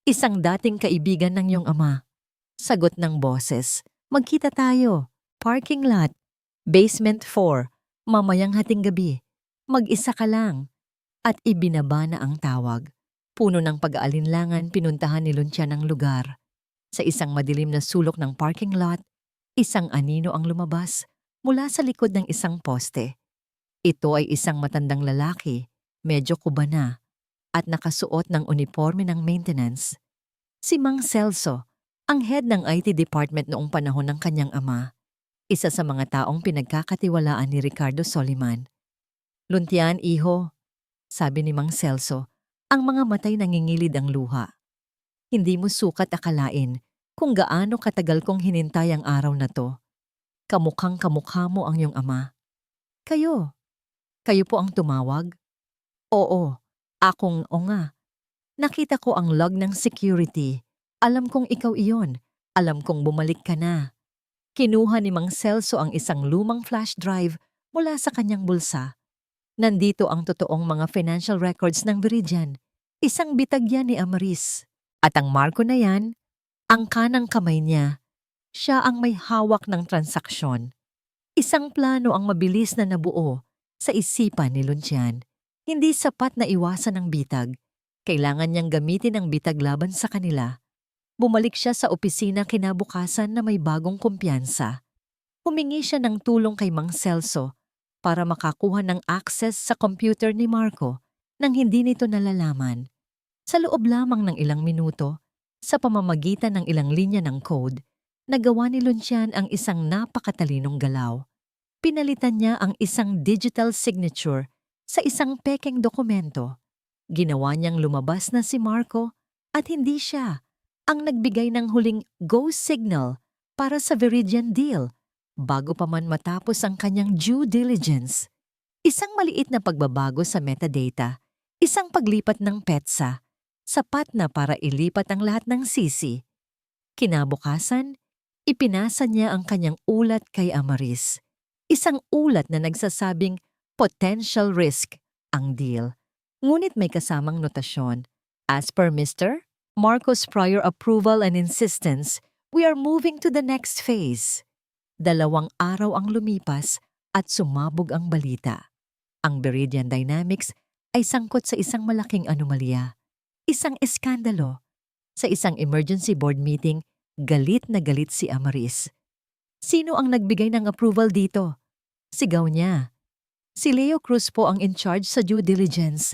S1: Isang dating kaibigan ng iyong ama. Sagot ng boses. Magkita tayo. Parking lot. Basement 4. Mamayang hating gabi. Mag-isa ka lang. At ibinaba na ang tawag. Puno ng pag-aalinlangan pinuntahan ni Luncian ang lugar. Sa isang madilim na sulok ng parking lot, isang anino ang lumabas mula sa likod ng isang poste. Ito ay isang matandang lalaki, medyo kubana, at nakasuot ng uniforme ng maintenance. Si Mang Celso, ang head ng IT department noong panahon ng kanyang ama. Isa sa mga taong pinagkakatiwalaan ni Ricardo Soliman. Luntian, iho, sabi ni Mang Celso, ang mga matay nangingilid ang luha. Hindi mo sukat akalain kung gaano katagal kong hinintay ang araw na to. Kamukhang kamukha mo ang iyong ama. Kayo po ang tumawag? Oo, akong o nga. Nakita ko ang log ng security. Alam kong ikaw iyon. Alam kong bumalik ka na. Kinuha ni Mang Celso ang isang lumang flash drive mula sa kanyang bulsa. Nandito ang totoong mga financial records ng Viridian. Isang bitag yan ni Amaris. At ang marko na yan, ang kanang kamay niya. Siya ang may hawak ng transaksyon. Isang plano ang mabilis na nabuo sa isipan ni Luncian. Hindi sapat na iwasan ang bitag. Kailangan niyang gamitin ang bitag laban sa kanila. Bumalik siya sa opisina kinabukasan na may bagong kumpiyansa. Humingi siya ng tulong kay Mang Celso para makakuha ng access sa computer ni Marco nang hindi nito nalalaman. Sa loob lamang ng ilang minuto, sa pamamagitan ng ilang linya ng code, nagawa ni Luncian ang isang napakatalinong galaw. Pinalitan niya ang isang digital signature sa isang pekeng dokumento. Ginawa niyang lumabas na si Marco at hindi siya ang nagbigay ng huling go signal para sa Viridian deal bago pa man matapos ang kanyang due diligence. Isang maliit na pagbabago sa metadata, isang paglipat ng petsa, sapat na para ilipat ang lahat ng sisi. Kinabukasan, ipinasa niya ang kanyang ulat kay Amaris. Isang ulat na nagsasabing potential risk ang deal. Ngunit may kasamang notasyon. As per Mr. Marco's prior approval and insistence, we are moving to the next phase. 2 araw ang lumipas at sumabog ang balita. Ang Viridian Dynamics ay sangkot sa isang malaking anomalya. Isang eskandalo. Sa isang emergency board meeting, galit na galit si Amaris. Sino ang nagbigay ng approval dito? Sigaw niya. Si Leo Cruz po ang in charge sa due diligence.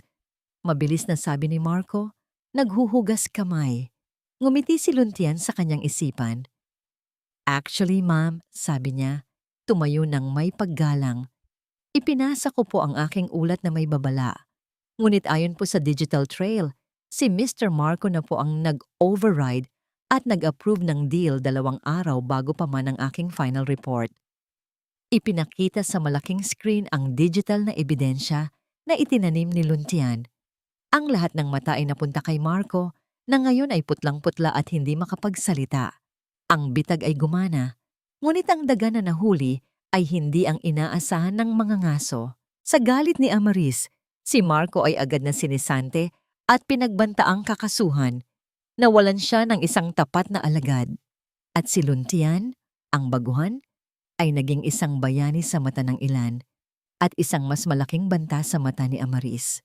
S1: Mabilis na sabi ni Marco, naghuhugas kamay. Ngumiti si Luncian sa kanyang isipan. Actually, ma'am, sabi niya, tumayo ng may paggalang. Ipinasa ko po ang aking ulat na may babala. Ngunit ayon po sa digital trail, si Mr. Marco na po ang nag-override at nag-approve ng deal 2 araw bago pa man ang aking final report. Ipinakita sa malaking screen ang digital na ebidensya na itinanim ni Luncian. Ang lahat ng mata ay napunta kay Marco na ngayon ay putlang-putla at hindi makapagsalita. Ang bitag ay gumana, ngunit ang daga na nahuli ay hindi ang inaasahan ng mga ngaso. Sa galit ni Amaris, si Marco ay agad na sinisante at pinagbantaang kakasuhan. Nawalan siya ng isang tapat na alagad at si Luntian, ang baguhan, ay naging isang bayani sa mata ng ilan at isang mas malaking banta sa mata ni Amaris.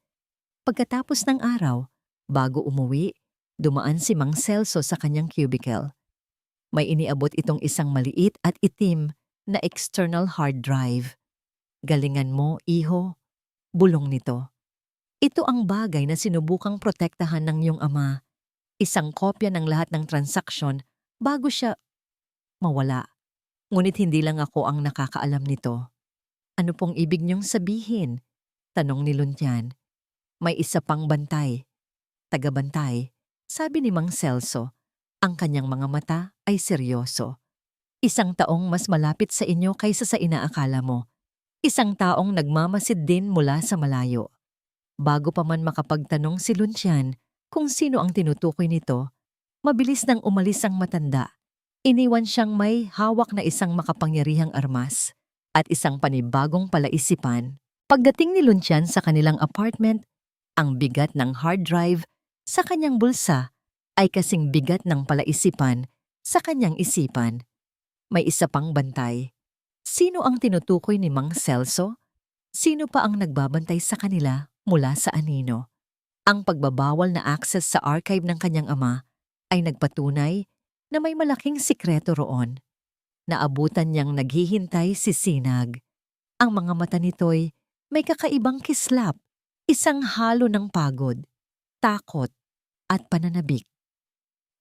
S1: Pagkatapos ng araw, bago umuwi, dumaan si Mang Celso sa kanyang cubicle. May iniabot itong isang maliit at itim na external hard drive. Galingan mo, iho, bulong nito. Ito ang bagay na sinubukang protektahan ng iyong ama. Isang kopya ng lahat ng transaksyon bago siya mawala. Ngunit hindi lang ako ang nakakaalam nito. Ano pong ibig niyong sabihin? Tanong ni Luntian. May isa pang bantay. Tagabantay, sabi ni Mang Celso. Ang kanyang mga mata ay seryoso. Isang taong mas malapit sa inyo kaysa sa inaakala mo. Isang taong nagmamasid din mula sa malayo. Bago pa man makapagtanong si Luntian kung sino ang tinutukoy nito, mabilis nang umalis ang matanda. Iniwan siyang may hawak na isang makapangyarihang armas at isang panibagong palaisipan. Pagdating ni Luntian sa kanilang apartment, ang bigat ng hard drive sa kanyang bulsa ay kasing bigat ng palaisipan sa kanyang isipan. May isa pang bantay. Sino ang tinutukoy ni Mang Celso? Sino pa ang nagbabantay sa kanila mula sa anino? Ang pagbabawal na access sa archive ng kanyang ama ay nagpatunay na may malaking sikreto roon. Naabutan niyang naghihintay si Sinag. Ang mga mata nito'y may kakaibang kislap, isang halo ng pagod, takot, at pananabik.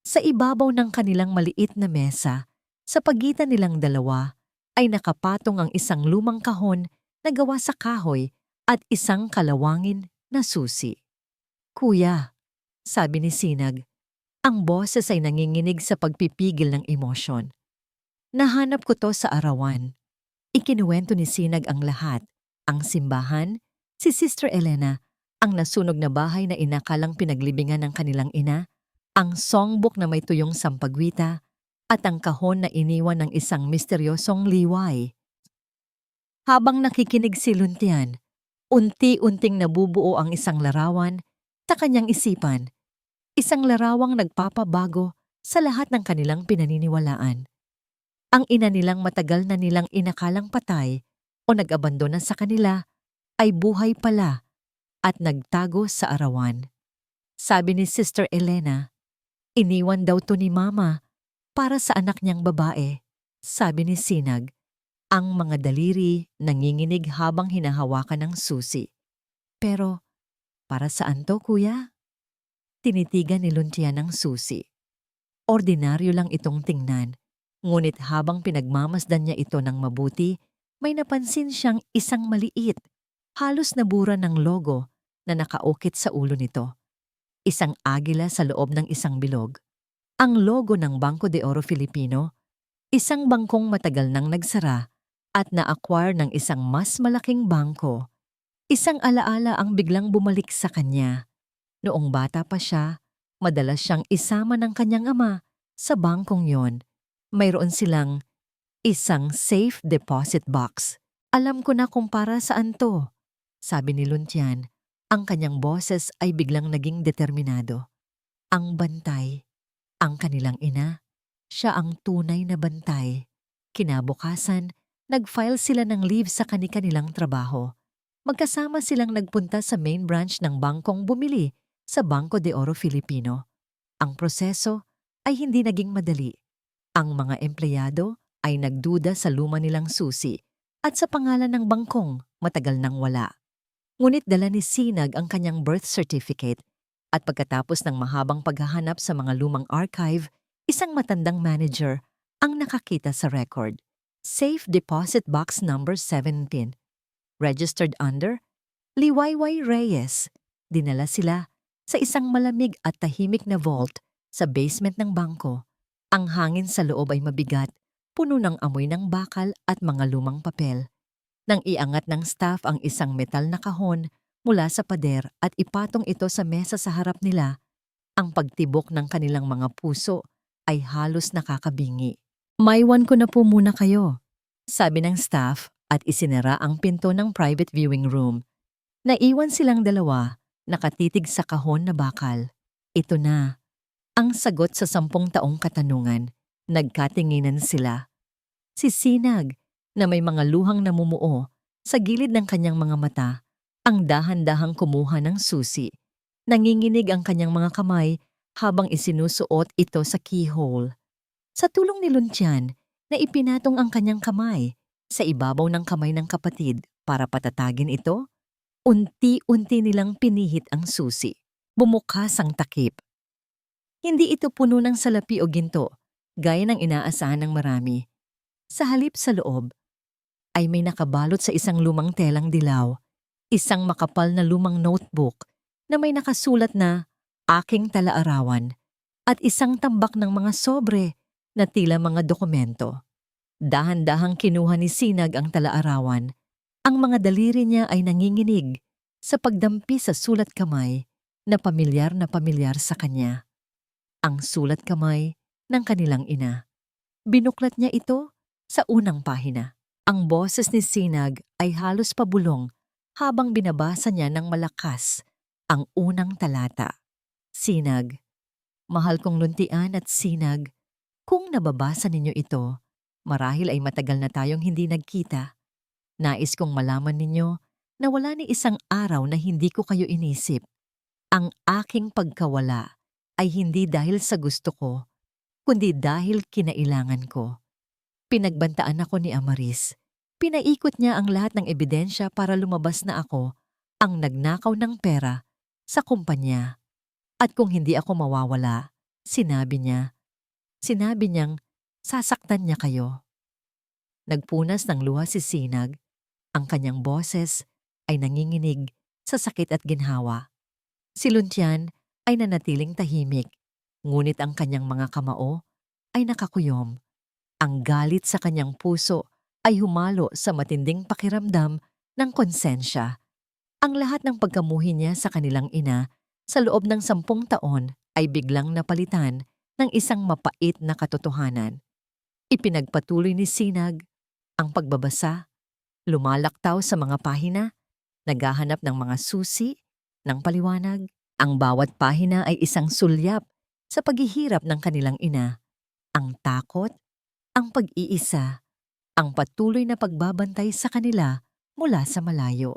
S1: Sa ibabaw ng kanilang maliit na mesa, sa pagitan nilang dalawa, ay nakapatong ang isang lumang kahon na gawa sa kahoy at isang kalawangin na susi. Kuya, sabi ni Sinag, ang boses ay nanginginig sa pagpipigil ng emosyon. Nahanap ko to sa arawan. Ikinuwento ni Sinag ang lahat, ang simbahan, si Sister Elena, ang nasunog na bahay na inakalang pinaglibingan ng kanilang ina, ang songbook na may tuyong sampagwita, at ang kahon na iniwan ng isang misteryosong liway. Habang nakikinig si Luntian, unti-unting nabubuo ang isang larawan sa kanyang isipan, isang larawang nagpapabago sa lahat ng kanilang pinaniniwalaan. Ang ina nilang matagal na nilang inakalang patay o nag-abandona sa kanila ay buhay pala at nagtago sa arawan. Sabi ni Sister Elena, iniwan daw to ni Mama para sa anak niyang babae. Sabi ni Sinag, ang mga daliri nanginginig habang hinahawakan ng susi. Pero, para saan to, kuya? Tinitigan ni Luntian ang susi. Ordinaryo lang itong tingnan, ngunit habang pinagmamasdan niya ito ng mabuti, may napansin siyang isang maliit, halos nabura ng logo na nakaukit sa ulo nito. Isang agila sa loob ng isang bilog. Ang logo ng Bangko de Oro Filipino, isang bangkong matagal nang nagsara at na-acquire ng isang mas malaking bangko. Isang alaala ang biglang bumalik sa kanya. Noong bata pa siya, madalas siyang isama ng kanyang ama sa bangkong yon. Mayroon silang isang safe deposit box. Alam ko na kung para saan to, sabi ni Luntian. Ang kanyang boses ay biglang naging determinado. Ang bantay. Ang kanilang ina, siya ang tunay na bantay. Kinabukasan, nag-file sila ng leave sa kani-kanilang trabaho. Magkasama silang nagpunta sa main branch ng bangkong bumili sa Bangko de Oro Filipino. Ang proseso ay hindi naging madali. Ang mga empleyado ay nagduda sa luma nilang susi at sa pangalan ng bangkong matagal nang wala. Ngunit dala ni Sinag ang kanyang birth certificate. At pagkatapos ng mahabang paghahanap sa mga lumang archive, isang matandang manager ang nakakita sa record. Safe Deposit Box Number 17. Registered under Liwayway Reyes. Dinala sila sa isang malamig at tahimik na vault sa basement ng bangko. Ang hangin sa loob ay mabigat, puno ng amoy ng bakal at mga lumang papel. Nang iangat ng staff ang isang metal na kahon mula sa pader at ipatong ito sa mesa sa harap nila, ang pagtibok ng kanilang mga puso ay halos nakakabingi. Maiwan ko na po muna kayo, sabi ng staff at isinara ang pinto ng private viewing room. Naiwan silang dalawa, nakatitig sa kahon na bakal. Ito na. Ang sagot sa 10 taong katanungan, nagkatinginan sila. Si Sinag, na may mga luhang namumuo sa gilid ng kanyang mga mata, ang dahan-dahang kumuha ng susi. Nanginginig ang kanyang mga kamay habang isinusuot ito sa keyhole. Sa tulong ni Luntian, na ipinatong ang kanyang kamay sa ibabaw ng kamay ng kapatid para patatagin ito, unti-unti nilang pinihit ang susi. Bumukas ang takip. Hindi ito puno ng salapi o ginto, gaya ng inaasahan ng marami. Sa halip sa loob, ay may nakabalot sa isang lumang telang dilaw, isang makapal na lumang notebook na may nakasulat na "Aking Talaarawan" at isang tambak ng mga sobre na tila mga dokumento. Dahan-dahang kinuha ni Sinag ang talaarawan. Ang mga daliri niya ay nanginginig sa pagdampi sa sulat kamay na pamilyar sa kanya. Ang sulat kamay ng kanilang ina. Binuklat niya ito sa unang pahina. Ang boses ni Sinag ay halos pabulong habang binabasa niya ng malakas ang unang talata. Sinag, mahal kong Luntian at Sinag, kung nababasa ninyo ito, marahil ay matagal na tayong hindi nagkita. Nais kong malaman ninyo na wala ni isang araw na hindi ko kayo inisip. Ang aking pagkawala ay hindi dahil sa gusto ko, kundi dahil kinailangan ko. Pinagbantaan ako ni Amaris. Pinaikot niya ang lahat ng ebidensya para lumabas na ako ang nagnakaw ng pera sa kumpanya. At kung hindi ako mawawala, sinabi niyang sasaktan niya kayo. Nagpunas ng luha si Sinag. Ang kanyang boses ay nanginginig sa sakit at ginhawa. Si Luntian ay nanatiling tahimik, ngunit ang kanyang mga kamao ay nakakuyom. Ang galit sa kanyang puso ay humalo sa matinding pakiramdam ng konsensya. Ang lahat ng pagkamuhi niya sa kanilang ina sa loob ng 10 taon ay biglang napalitan ng isang mapait na katotohanan. Ipinagpatuloy ni Sinag ang pagbabasa, lumalaktaw sa mga pahina, naghahanap ng mga susi, ng paliwanag. Ang bawat pahina ay isang sulyap sa paghihirap ng kanilang ina. Ang takot, ang pag-iisa, ang patuloy na pagbabantay sa kanila mula sa malayo.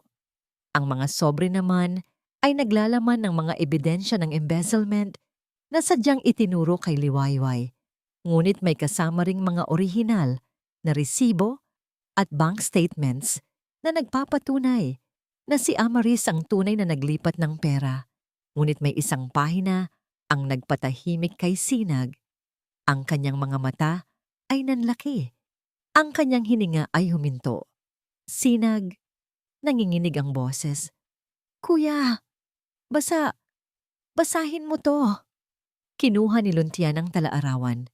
S1: Ang mga sobre naman ay naglalaman ng mga ebidensya ng embezzlement na sadyang itinuro kay Liwayway. Ngunit may kasama ring mga orihinal na resibo at bank statements na nagpapatunay na si Amaris ang tunay na naglipat ng pera. Ngunit may isang pahina ang nagpatahimik kay Sinag. Ang kanyang mga mata ay nanlaki. Ang kanyang hininga ay huminto. Sinag, nanginginig ang boses. Kuya, basahin mo to. Kinuha ni Luntian ang talaarawan.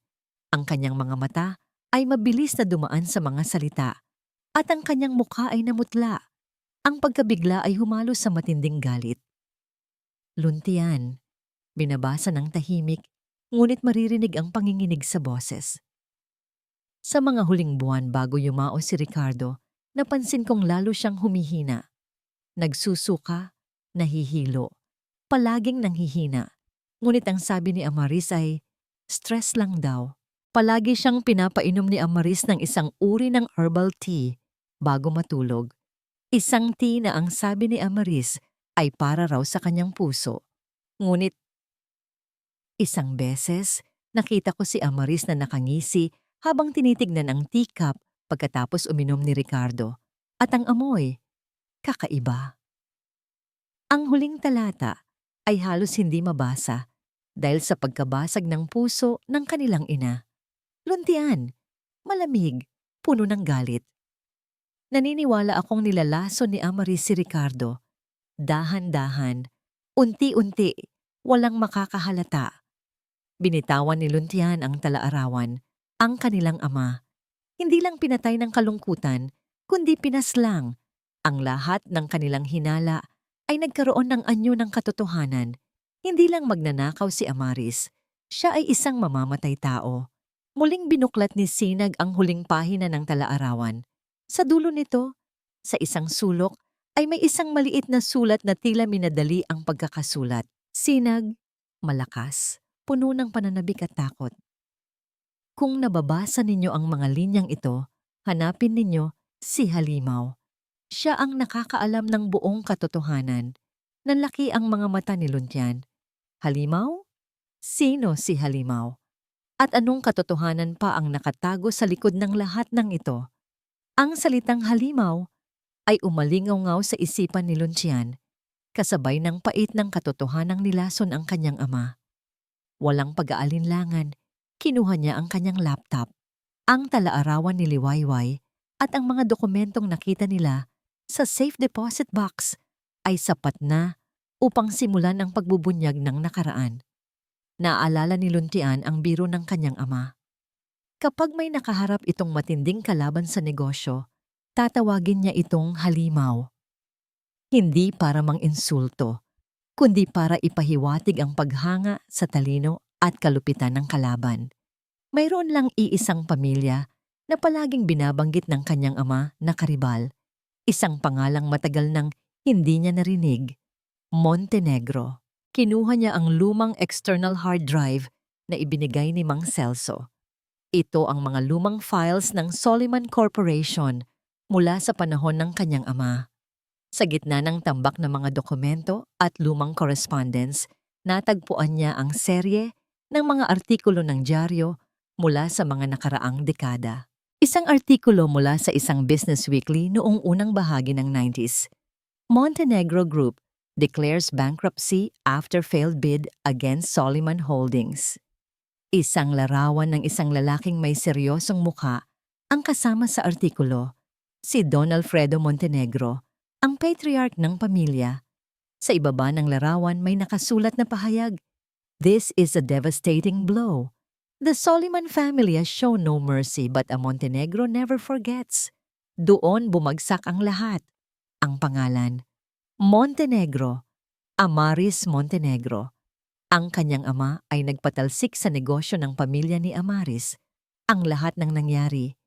S1: Ang kanyang mga mata ay mabilis na dumaan sa mga salita at ang kanyang mukha ay namutla. Ang pagkabigla ay humalo sa matinding galit. Luntian, binabasa ng tahimik, ngunit maririnig ang panginginig sa boses. Sa mga huling buwan bago yumao si Ricardo, napansin kong lalo siyang humihina. Nagsusuka, nahihilo, palaging nanghihina. Ngunit ang sabi ni Amaris ay, stress lang daw. Palagi siyang pinapainom ni Amaris ng isang uri ng herbal tea bago matulog. Isang tea na ang sabi ni Amaris ay para raw sa kanyang puso. Ngunit, isang beses, nakita ko si Amaris na nakangisi habang tinitignan ang teacup pagkatapos uminom ni Ricardo. At ang amoy, kakaiba. Ang huling talata ay halos hindi mabasa dahil sa pagkabasag ng puso ng kanilang ina. Luntian, malamig, puno ng galit. Naniniwala akong nilalaso ni Amaris si Ricardo. Dahan-dahan, unti-unti, walang makakahalata. Binitawan ni Luntian ang talaarawan, ang kanilang ama. Hindi lang pinatay ng kalungkutan, kundi pinaslang. Ang lahat ng kanilang hinala ay nagkaroon ng anyo ng katotohanan. Hindi lang magnanakaw si Amaris, siya ay isang mamamatay tao. Muling binuklat ni Sinag ang huling pahina ng talaarawan. Sa dulo nito, sa isang sulok, ay may isang maliit na sulat na tila minadali ang pagkakasulat. Sinag, malakas, puno ng pananabik at takot. Kung nababasa ninyo ang mga linyang ito, hanapin ninyo si Halimaw. Siya ang nakakaalam ng buong katotohanan. Nanlaki ang mga mata ni Luntian. Halimaw? Sino si Halimaw? At anong katotohanan pa ang nakatago sa likod ng lahat ng ito? Ang salitang halimaw ay umalingaw-ngaw sa isipan ni Luntian, kasabay ng pait ng katotohanang nilason ang kanyang ama. Walang pag-aalinlangan, kinuha niya ang kanyang laptop, ang talaarawan ni Liwayway at ang mga dokumentong nakita nila sa safe deposit box ay sapat na upang simulan ang pagbubunyag ng nakaraan. Naaalala ni Luntian ang biro ng kanyang ama. Kapag may nakaharap itong matinding kalaban sa negosyo, tatawagin niya itong halimaw. Hindi para mang-insulto, kundi para ipahiwatig ang paghanga sa talino at kalupitan ng kalaban. Mayroon lang iisang pamilya na palaging binabanggit ng kanyang ama na karibal. Isang pangalang matagal nang hindi niya narinig, Montenegro. Kinuha niya ang lumang external hard drive na ibinigay ni Mang Celso. Ito ang mga lumang files ng Soliman Corporation mula sa panahon ng kanyang ama. Sa gitna ng tambak ng mga dokumento at lumang correspondence, natagpuan niya ang serye ng mga artikulo ng dyaryo mula sa mga nakaraang dekada. Isang artikulo mula sa isang business weekly noong unang bahagi ng 90s. Montenegro Group declares bankruptcy after failed bid against Soliman Holdings. Isang larawan ng isang lalaking may seryosong mukha ang kasama sa artikulo, si Don Alfredo Montenegro, ang patriarch ng pamilya. Sa ibaba ng larawan may nakasulat na pahayag, "This is a devastating blow. The Soliman family has shown no mercy but a Montenegro never forgets." Doon bumagsak ang lahat. Ang pangalan, Montenegro, Amaris Montenegro. Ang kanyang ama ay nagpatalsik sa negosyo ng pamilya ni Amaris. Ang lahat ng nangyari,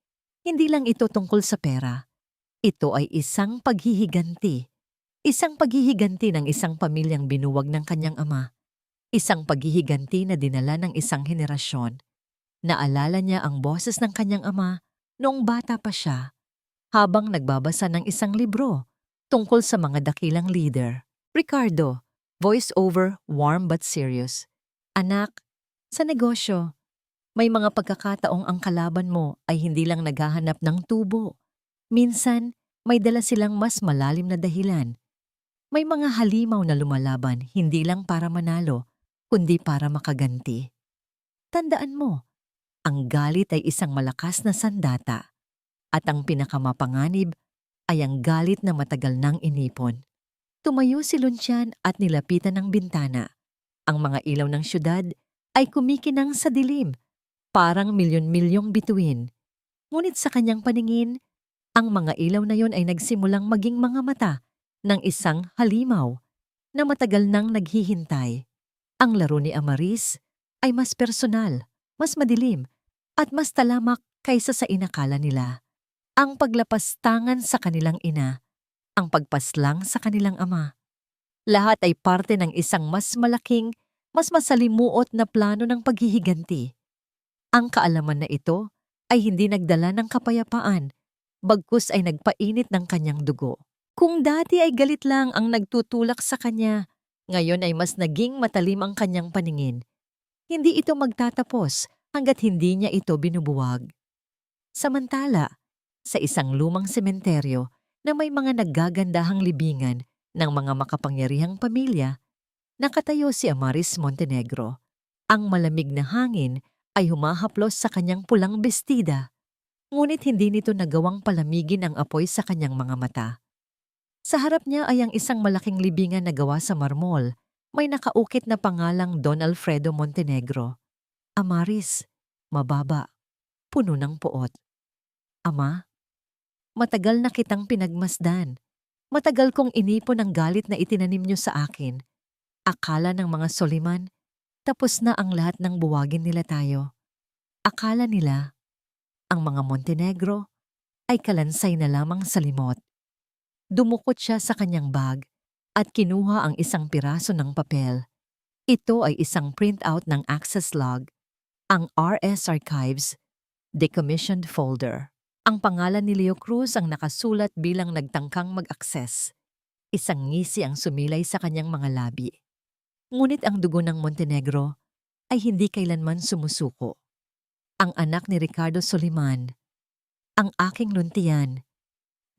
S1: hindi lang ito tungkol sa pera. Ito ay isang paghihiganti. Isang paghihiganti ng isang pamilyang binuwag ng kanyang ama. Isang paghihiganti na dinala ng isang henerasyon. Naalala niya ang boses ng kanyang ama noong bata pa siya, habang nagbabasa ng isang libro tungkol sa mga dakilang leader. Ricardo, voice over, warm but serious. Anak, sa negosyo, may mga pagkakataong ang kalaban mo ay hindi lang naghahanap ng tubo. Minsan, may dala silang mas malalim na dahilan. May mga halimaw na lumalaban hindi lang para manalo, kundi para makaganti. Tandaan mo, ang galit ay isang malakas na sandata, at ang pinakamapanganib ay ang galit na matagal nang inipon. Tumayo si Luntian at nilapitan ng bintana. Ang mga ilaw ng syudad ay kumikinang sa dilim, parang milyon-milyong bituin. Ngunit sa kanyang paningin, ang mga ilaw na yon ay nagsimulang maging mga mata ng isang halimaw na matagal nang naghihintay. Ang laro ni Amaris ay mas personal, mas madilim, at mas talamak kaysa sa inakala nila. Ang paglapastangan sa kanilang ina, ang pagpaslang sa kanilang ama. Lahat ay parte ng isang mas malaking, mas masalimuot na plano ng paghihiganti. Ang kaalaman na ito ay hindi nagdala ng kapayapaan, bagkus ay nagpainit ng kanyang dugo. Kung dati ay galit lang ang nagtutulak sa kanya, ngayon ay mas naging matalim ang kanyang paningin. Hindi ito magtatapos hanggat hindi niya ito binubuwag. Samantala, sa isang lumang sementeryo na may mga naggagandahang libingan ng mga makapangyarihang pamilya, nakatayo si Amaris Montenegro. Ang malamig na hangin ay humahaplos sa kanyang pulang bestida, ngunit hindi nito nagawang palamigin ang apoy sa kanyang mga mata. Sa harap niya ay ang isang malaking libingan na gawa sa marmol, may nakaukit na pangalang Don Alfredo Montenegro. Amaris, mababa, puno ng puot. Ama, matagal na kitang pinagmasdan. Matagal kong inipon ang galit na itinanim niyo sa akin. Akala ng mga Soliman, tapos na ang lahat ng buwagin nila tayo. Akala nila, ang mga Montenegro ay kalansay na lamang sa limot. Dumukot siya sa kanyang bag at kinuha ang isang piraso ng papel. Ito ay isang printout ng access log, ang RS Archives Decommissioned Folder. Ang pangalan ni Leo Cruz ang nakasulat bilang nagtangkang mag-access. Isang ngisi ang sumilay sa kanyang mga labi. Ngunit ang dugo ng Montenegro ay hindi kailanman sumusuko. Ang anak ni Ricardo Soliman, ang aking luntian,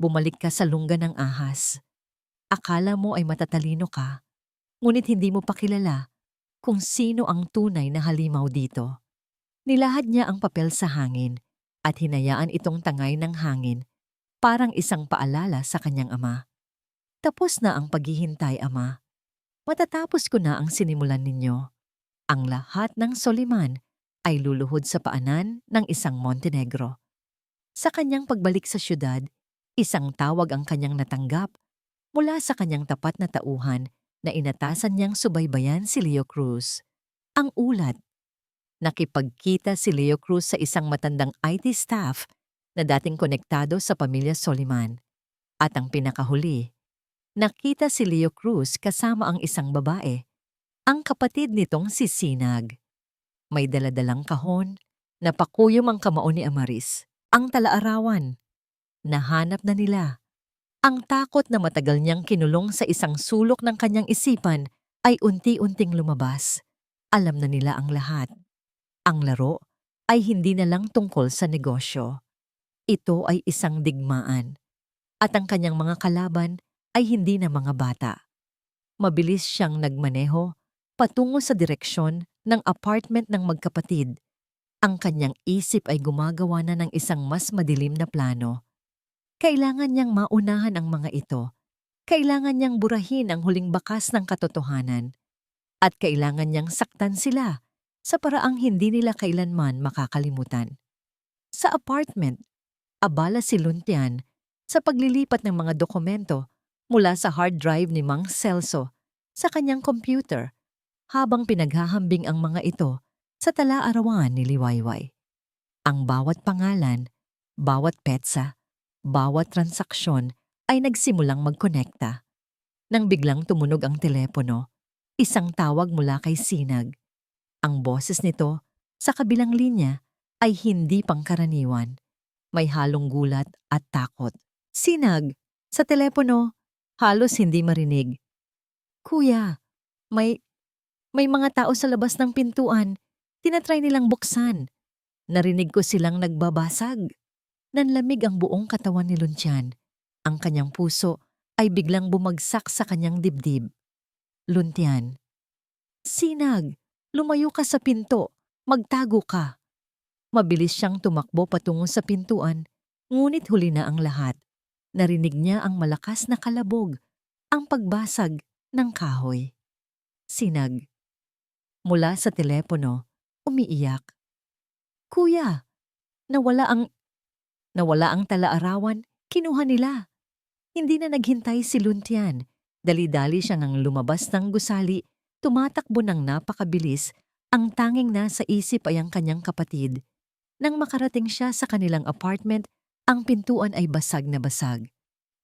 S1: bumalik ka sa lungga ng ahas. Akala mo ay matatalino ka, ngunit hindi mo pa kilala kung sino ang tunay na halimaw dito. Nilahad niya ang papel sa hangin at hinayaan itong tangay ng hangin, parang isang paalala sa kanyang ama. Tapos na ang paghihintay, ama. Matatapos ko na ang sinimulan ninyo. Ang lahat ng Soliman ay luluhod sa paanan ng isang Montenegro. Sa kanyang pagbalik sa syudad, isang tawag ang kanyang natanggap mula sa kanyang tapat na tauhan na inatasan niyang subaybayan si Leo Cruz. Ang ulat. Nakipagkita si Leo Cruz sa isang matandang IT staff na dating konektado sa pamilya Soliman. At ang pinakahuli, nakita si Leo Cruz kasama ang isang babae, ang kapatid nitong si Sinag. May daladalang kahon, napakuyom ang kamao ni Amaris, ang talaarawan. Nahanap na nila. Ang takot na matagal niyang kinulong sa isang sulok ng kanyang isipan ay unti-unting lumabas. Alam na nila ang lahat. Ang laro ay hindi na lang tungkol sa negosyo. Ito ay isang digmaan. At ang kanyang mga kalaban ay hindi na mga bata. Mabilis siyang nagmaneho patungo sa direksyon ng apartment ng magkapatid. Ang kanyang isip ay gumagawa na ng isang mas madilim na plano. Kailangan niyang maunahan ang mga ito. Kailangan niyang burahin ang huling bakas ng katotohanan. At kailangan niyang saktan sila sa paraang hindi nila kailanman makakalimutan. Sa apartment, abala si Luntian sa paglilipat ng mga dokumento mula sa hard drive ni Mang Celso sa kanyang computer habang pinaghahambing ang mga ito sa tala-arawan ni Liwayway. Ang bawat pangalan, bawat petsa, bawat transaksyon ay nagsimulang magkonekta. Nang biglang tumunog ang telepono, isang tawag mula kay Sinag. Ang boses nito sa kabilang linya ay hindi pangkaraniwan. May halong gulat at takot. Sinag, sa telepono, halos hindi marinig. Kuya, may mga tao sa labas ng pintuan. Tinatry nilang buksan. Narinig ko silang nagbabasag. Nanlamig ang buong katawan ni Luntian. Ang kanyang puso ay biglang bumagsak sa kanyang dibdib. Luntian, Sinag, lumayo ka sa pinto. Magtago ka. Mabilis siyang tumakbo patungo sa pintuan, ngunit huli na ang lahat. Narinig niya ang malakas na kalabog, ang pagbasag ng kahoy. Sinag. Mula sa telepono, umiiyak. Kuya, nawala ang tala-arawan, kinuha nila. Hindi na naghintay si Luntian. Dali-dali siyang ang lumabas ng gusali, tumatakbo ng napakabilis, ang tanging nasa isip ay ang kanyang kapatid. Nang makarating siya sa kanilang apartment, ang pintuan ay basag na basag.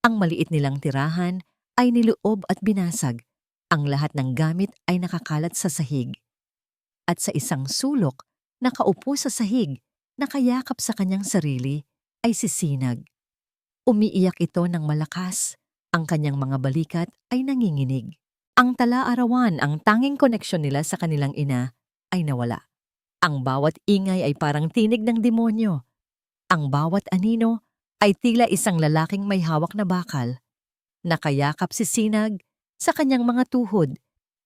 S1: Ang maliit nilang tirahan ay niloob at binasag. Ang lahat ng gamit ay nakakalat sa sahig. At sa isang sulok, nakaupo sa sahig, nakayakap sa kanyang sarili, ay si Sinag. Umiiyak ito ng malakas. Ang kanyang mga balikat ay nanginginig. Ang tala-arawan, ang tanging koneksyon nila sa kanilang ina, ay nawala. Ang bawat ingay ay parang tinig ng demonyo. Ang bawat anino ay tila isang lalaking may hawak na bakal. Nakayakap si Sinag sa kanyang mga tuhod,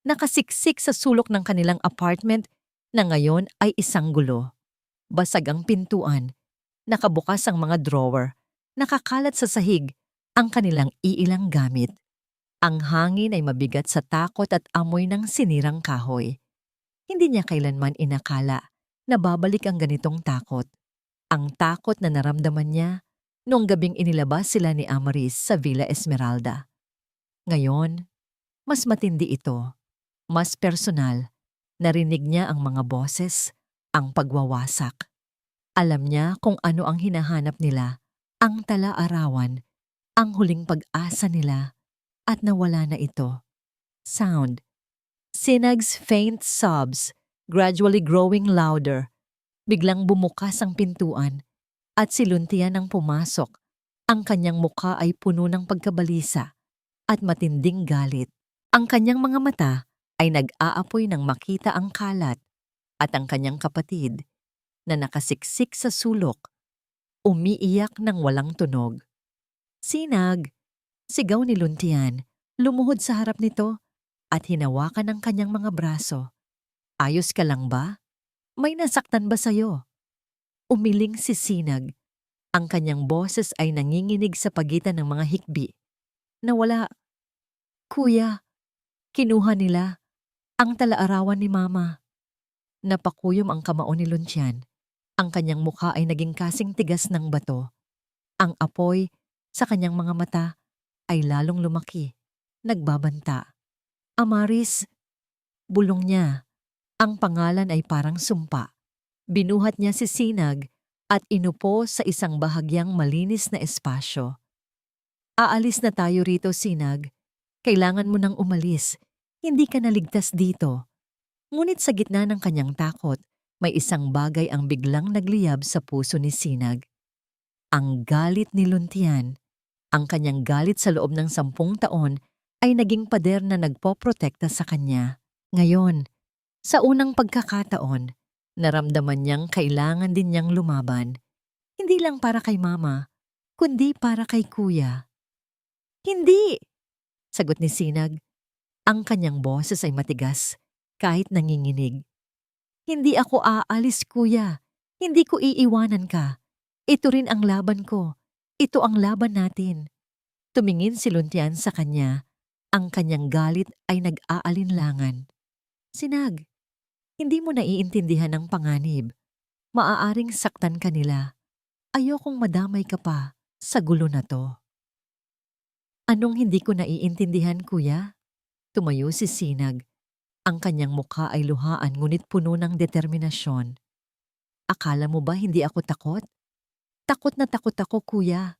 S1: nakasiksik sa sulok ng kanilang apartment na ngayon ay isang gulo. Basag ang pintuan, nakabukas ang mga drawer, nakakalat sa sahig ang kanilang iilang gamit. Ang hangin ay mabigat sa takot at amoy ng sinirang kahoy. Hindi niya kailanman inakala na babalik ang ganitong takot. Ang takot na naramdaman niya noong gabing inilabas sila ni Amaris sa Villa Esmeralda. Ngayon, mas matindi ito. Mas personal. Narinig niya ang mga boses, ang pagwawasak. Alam niya kung ano ang hinahanap nila, ang tala-arawan, ang huling pag-asa nila, at nawala na ito. Sound. Sinag's faint sobs, gradually growing louder. Biglang bumukas ang pintuan at si Luntian ang pumasok. Ang kanyang mukha ay puno ng pagkabalisa at matinding galit. Ang kanyang mga mata ay nag-aapoy nang makita ang kalat at ang kanyang kapatid na nakasiksik sa sulok, umiiyak ng walang tunog. Sinag! Sigaw ni Luntian, lumuhod sa harap nito at hinawakan ang kanyang mga braso. Ayos ka lang ba? May nasaktan ba sa'yo? Umiling si Sinag. Ang kanyang boses ay nanginginig sa pagitan ng mga hikbi. Nawala. Kuya, kinuha nila ang talaarawan ni Mama. Napakuyom ang kamao ni Luntian. Ang kanyang mukha ay naging kasing tigas ng bato. Ang apoy sa kanyang mga mata ay lalong lumaki, nagbabanta. Amaris, bulong niya. Ang pangalan ay parang sumpa. Binuhat niya si Sinag at inupo sa isang bahagyang malinis na espasyo. Aalis na tayo rito, Sinag. Kailangan mo nang umalis. Hindi ka naligtas dito. Ngunit sa gitna ng kanyang takot, may isang bagay ang biglang nagliyab sa puso ni Sinag. Ang galit ni Luntian. Ang kanyang galit sa loob ng 10 taon ay naging pader na nagpoprotekta sa kanya. Ngayon, sa unang pagkakataon, naramdaman niyang kailangan din niyang lumaban. Hindi lang para kay Mama, kundi para kay Kuya. Hindi! Sagot ni Sinag. Ang kanyang boses ay matigas, kahit nanginginig. Hindi ako aalis, Kuya. Hindi ko iiwanan ka. Ito rin ang laban ko. Ito ang laban natin. Tumingin si Luntian sa kanya. Ang kanyang galit ay nag-aalinlangan. Sinag, hindi mo naiintindihan ang panganib. Maaaring saktan ka nila. Ayokong madamay ka pa sa gulo na to. Anong hindi ko naiintindihan, Kuya? Tumayo si Sinag. Ang kanyang mukha ay luhaan ngunit puno ng determinasyon. Akala mo ba hindi ako takot? Takot na takot ako, Kuya.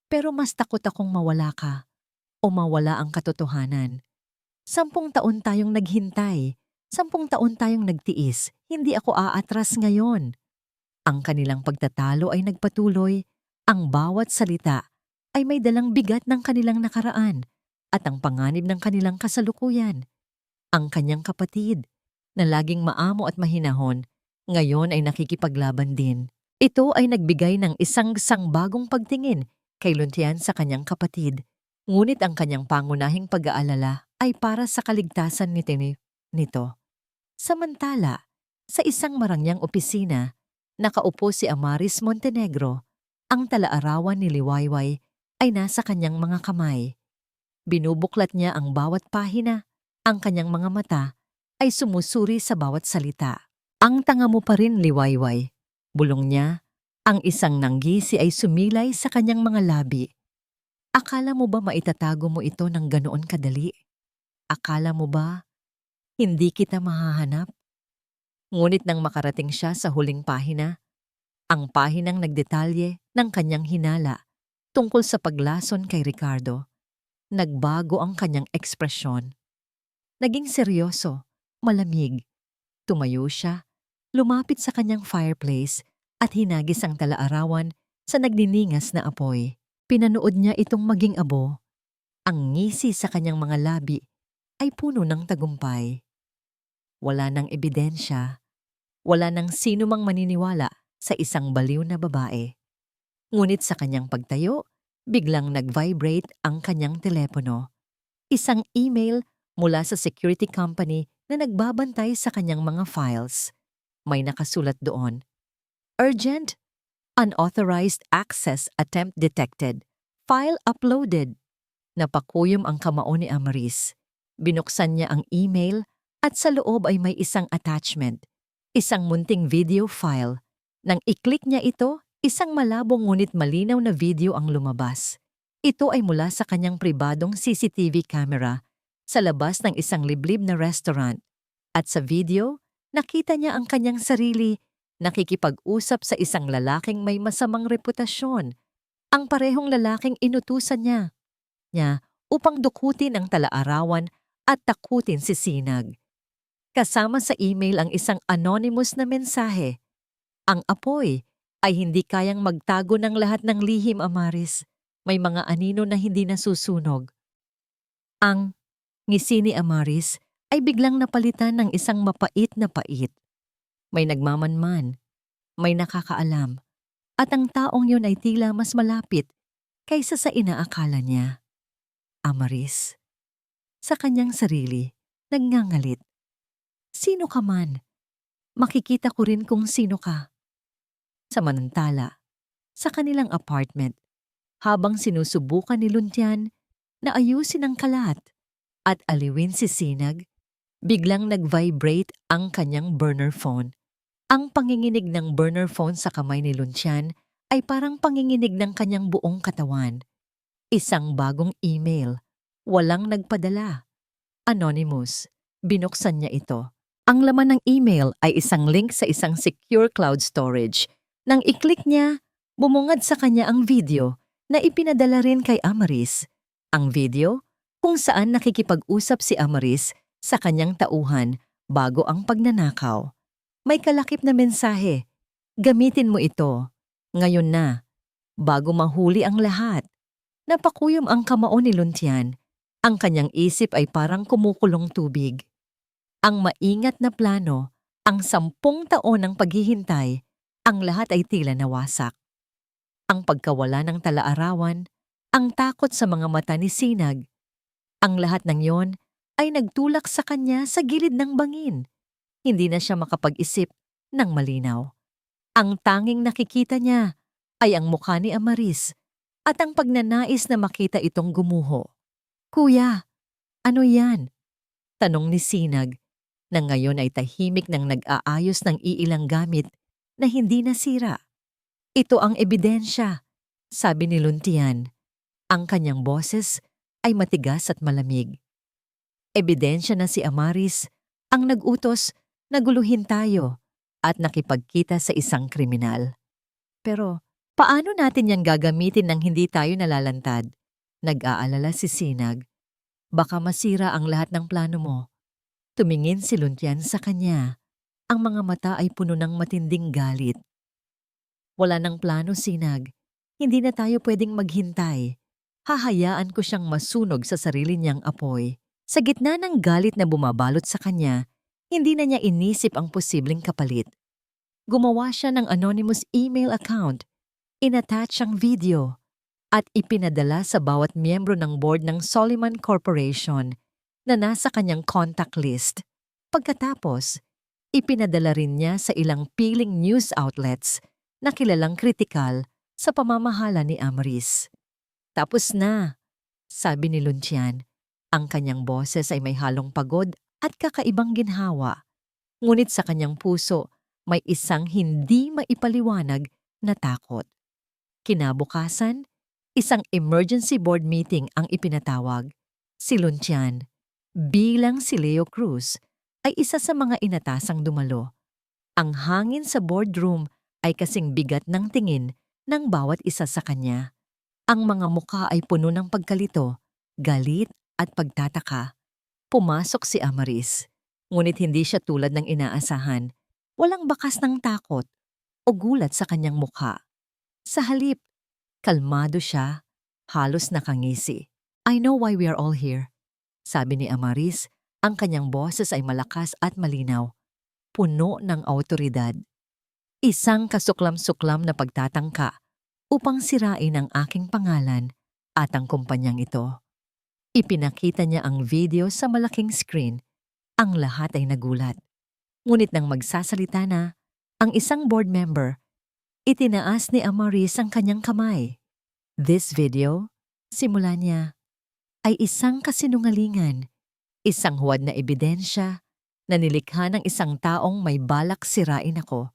S1: Pero mas takot akong mawala ka o mawala ang katotohanan. 10 taon tayong naghintay. 10 taon tayong nagtiis. Hindi ako aatras ngayon. Ang kanilang pagtatalo ay nagpatuloy. Ang bawat salita ay may dalang bigat ng kanilang nakaraan at ang panganib ng kanilang kasalukuyan. Ang kanyang kapatid, na laging maamo at mahinahon, ngayon ay nakikipaglaban din. Ito ay nagbigay ng isang sangbagong pagtingin kay Luntian sa kanyang kapatid. Ngunit ang kanyang pangunahing pag-aalala ay para sa kaligtasan nito. Samantala, sa isang marangyang opisina, nakaupo si Amaris Montenegro. Ang talaarawan ni Liwayway ay nasa kanyang mga kamay. Binubuklat niya ang bawat pahina. Ang kanyang mga mata ay sumusuri sa bawat salita. Ang tanga mo pa rin, Liwayway. Bulong niya. Ang isang nanggisi ay sumilay sa kanyang mga labi. Akala mo ba maitatago mo ito ng ganoon kadali? Akala mo ba hindi kita mahahanap? Ngunit nang makarating siya sa huling pahina, ang pahinang nagdetalye ng kanyang hinala tungkol sa paglason kay Ricardo, nagbago ang kanyang ekspresyon. Naging seryoso, malamig. Tumayo siya, lumapit sa kanyang fireplace at hinagis ang talaarawan sa nagniningas na apoy. Pinanood niya itong maging abo. Ang ngisi sa kanyang mga labi ay puno ng tagumpay. Wala nang ebidensya. Wala nang sino mang maniniwala sa isang baliw na babae. Ngunit sa kanyang pagtayo, biglang nag-vibrate ang kanyang telepono. Isang email mula sa security company na nagbabantay sa kanyang mga files. May nakasulat doon, "Urgent, unauthorized access attempt detected. File uploaded." Napakuyom ang kamao ni Amaris. Binuksan niya ang email at sa loob ay may isang attachment, isang munting video file. Nang i-click niya ito, isang malabong ngunit malinaw na video ang lumabas. Ito ay mula sa kanyang pribadong CCTV camera sa labas ng isang liblib na restaurant. At sa video, nakita niya ang kanyang sarili nakikipag-usap sa isang lalaking may masamang reputasyon. Ang parehong lalaking inutusan niya upang dukutin ang talaarawan at takutin si Sinag. Kasama sa email ang isang anonymous na mensahe. Ang apoy ay hindi kayang magtago ng lahat ng lihim, Amaris. May mga anino na hindi nasusunog. Ang ngisi ni Amaris ay biglang napalitan ng isang mapait na pait. May nagmamanman, may nakakaalam, at ang taong yun ay tila mas malapit kaysa sa inaakala niya. Amaris. Sa kanyang sarili, nagngangalit. Sino ka man? Makikita ko rin kung sino ka. Samantala, sa kanilang apartment, habang sinusubukan ni Luntian na ayusin ang kalat at aliwin si Sinag, biglang nag-vibrate ang kanyang burner phone. Ang panginginig ng burner phone sa kamay ni Luntian ay parang panginginig ng kanyang buong katawan. Isang bagong email. Walang nagpadala. Anonymous. Binuksan niya ito. Ang laman ng email ay isang link sa isang secure cloud storage. Nang i-click niya, bumungad sa kanya ang video na ipinadala rin kay Amaris. Ang video kung saan nakikipag-usap si Amaris sa kanyang tauhan bago ang pagnanakaw. May kalakip na mensahe. Gamitin mo ito. Ngayon na. Bago mahuli ang lahat. Napakuyom ang kamao ni Luntian. Ang kanyang isip ay parang kumukulong tubig. Ang maingat na plano, ang 10 taon ng paghihintay, ang lahat ay tila nawasak. Ang pagkawala ng talaarawan, ang takot sa mga mata ni Sinag, ang lahat ng yon ay nagtulak sa kanya sa gilid ng bangin. Hindi na siya makapag-isip ng malinaw. Ang tanging nakikita niya ay ang mukha ni Amaris at ang pagnanais na makita itong gumuho. Kuya, ano yan? Tanong ni Sinag, na ngayon ay tahimik nang nag-aayos ng iilang gamit na hindi nasira. Ito ang ebidensya, sabi ni Luntian. Ang kanyang boses ay matigas at malamig. Ebidensya na si Amaris ang nag-utos na guluhin tayo at nakipagkita sa isang kriminal. Pero paano natin yan gagamitin nang hindi tayo nalalantad? Nag-aalala si Sinag. Baka masira ang lahat ng plano mo. Tumingin si Luntian sa kanya. Ang mga mata ay puno ng matinding galit. Wala nang plano, Sinag. Hindi na tayo pwedeng maghintay. Hahayaan ko siyang masunog sa sarili niyang apoy. Sa gitna ng galit na bumabalot sa kanya, hindi na niya inisip ang posibleng kapalit. Gumawa siya ng anonymous email account, inattach ang video, at ipinadala sa bawat miyembro ng board ng Soliman Corporation na nasa kanyang contact list. Pagkatapos, ipinadala rin niya sa ilang piling news outlets na kilalang kritikal sa pamamahala ni Amaris. Tapos na, sabi ni Luntian. Ang kanyang boses ay may halong pagod at kakaibang ginhawa. Ngunit sa kanyang puso, may isang hindi maipaliwanag na takot. Kinabukasan, isang emergency board meeting ang ipinatawag. Si Luntian, bilang si Leo Cruz, ay isa sa mga inatasang dumalo. Ang hangin sa boardroom ay kasing bigat ng tingin ng bawat isa sa kanya. Ang mga mukha ay puno ng pagkalito, galit at pagtataka. Pumasok si Amaris, ngunit hindi siya tulad ng inaasahan. Walang bakas ng takot o gulat sa kanyang mukha. Sa halip, kalmado siya, halos nakangisi. I know why we are all here, sabi ni Amaris. Ang kanyang boses ay malakas at malinaw, puno ng awtoridad. Isang kasuklam-suklam na pagtatangka upang sirain ang aking pangalan at ang kumpanyang ito. Ipinakita niya ang video sa malaking screen. Ang lahat ay nagulat. Ngunit nang magsasalita na, ang isang board member, itinaas ni Amaris ang kanyang kamay. This video, simula niya, ay isang kasinungalingan, isang huwad na ebidensya na nilikha ng isang taong may balak sirain ako.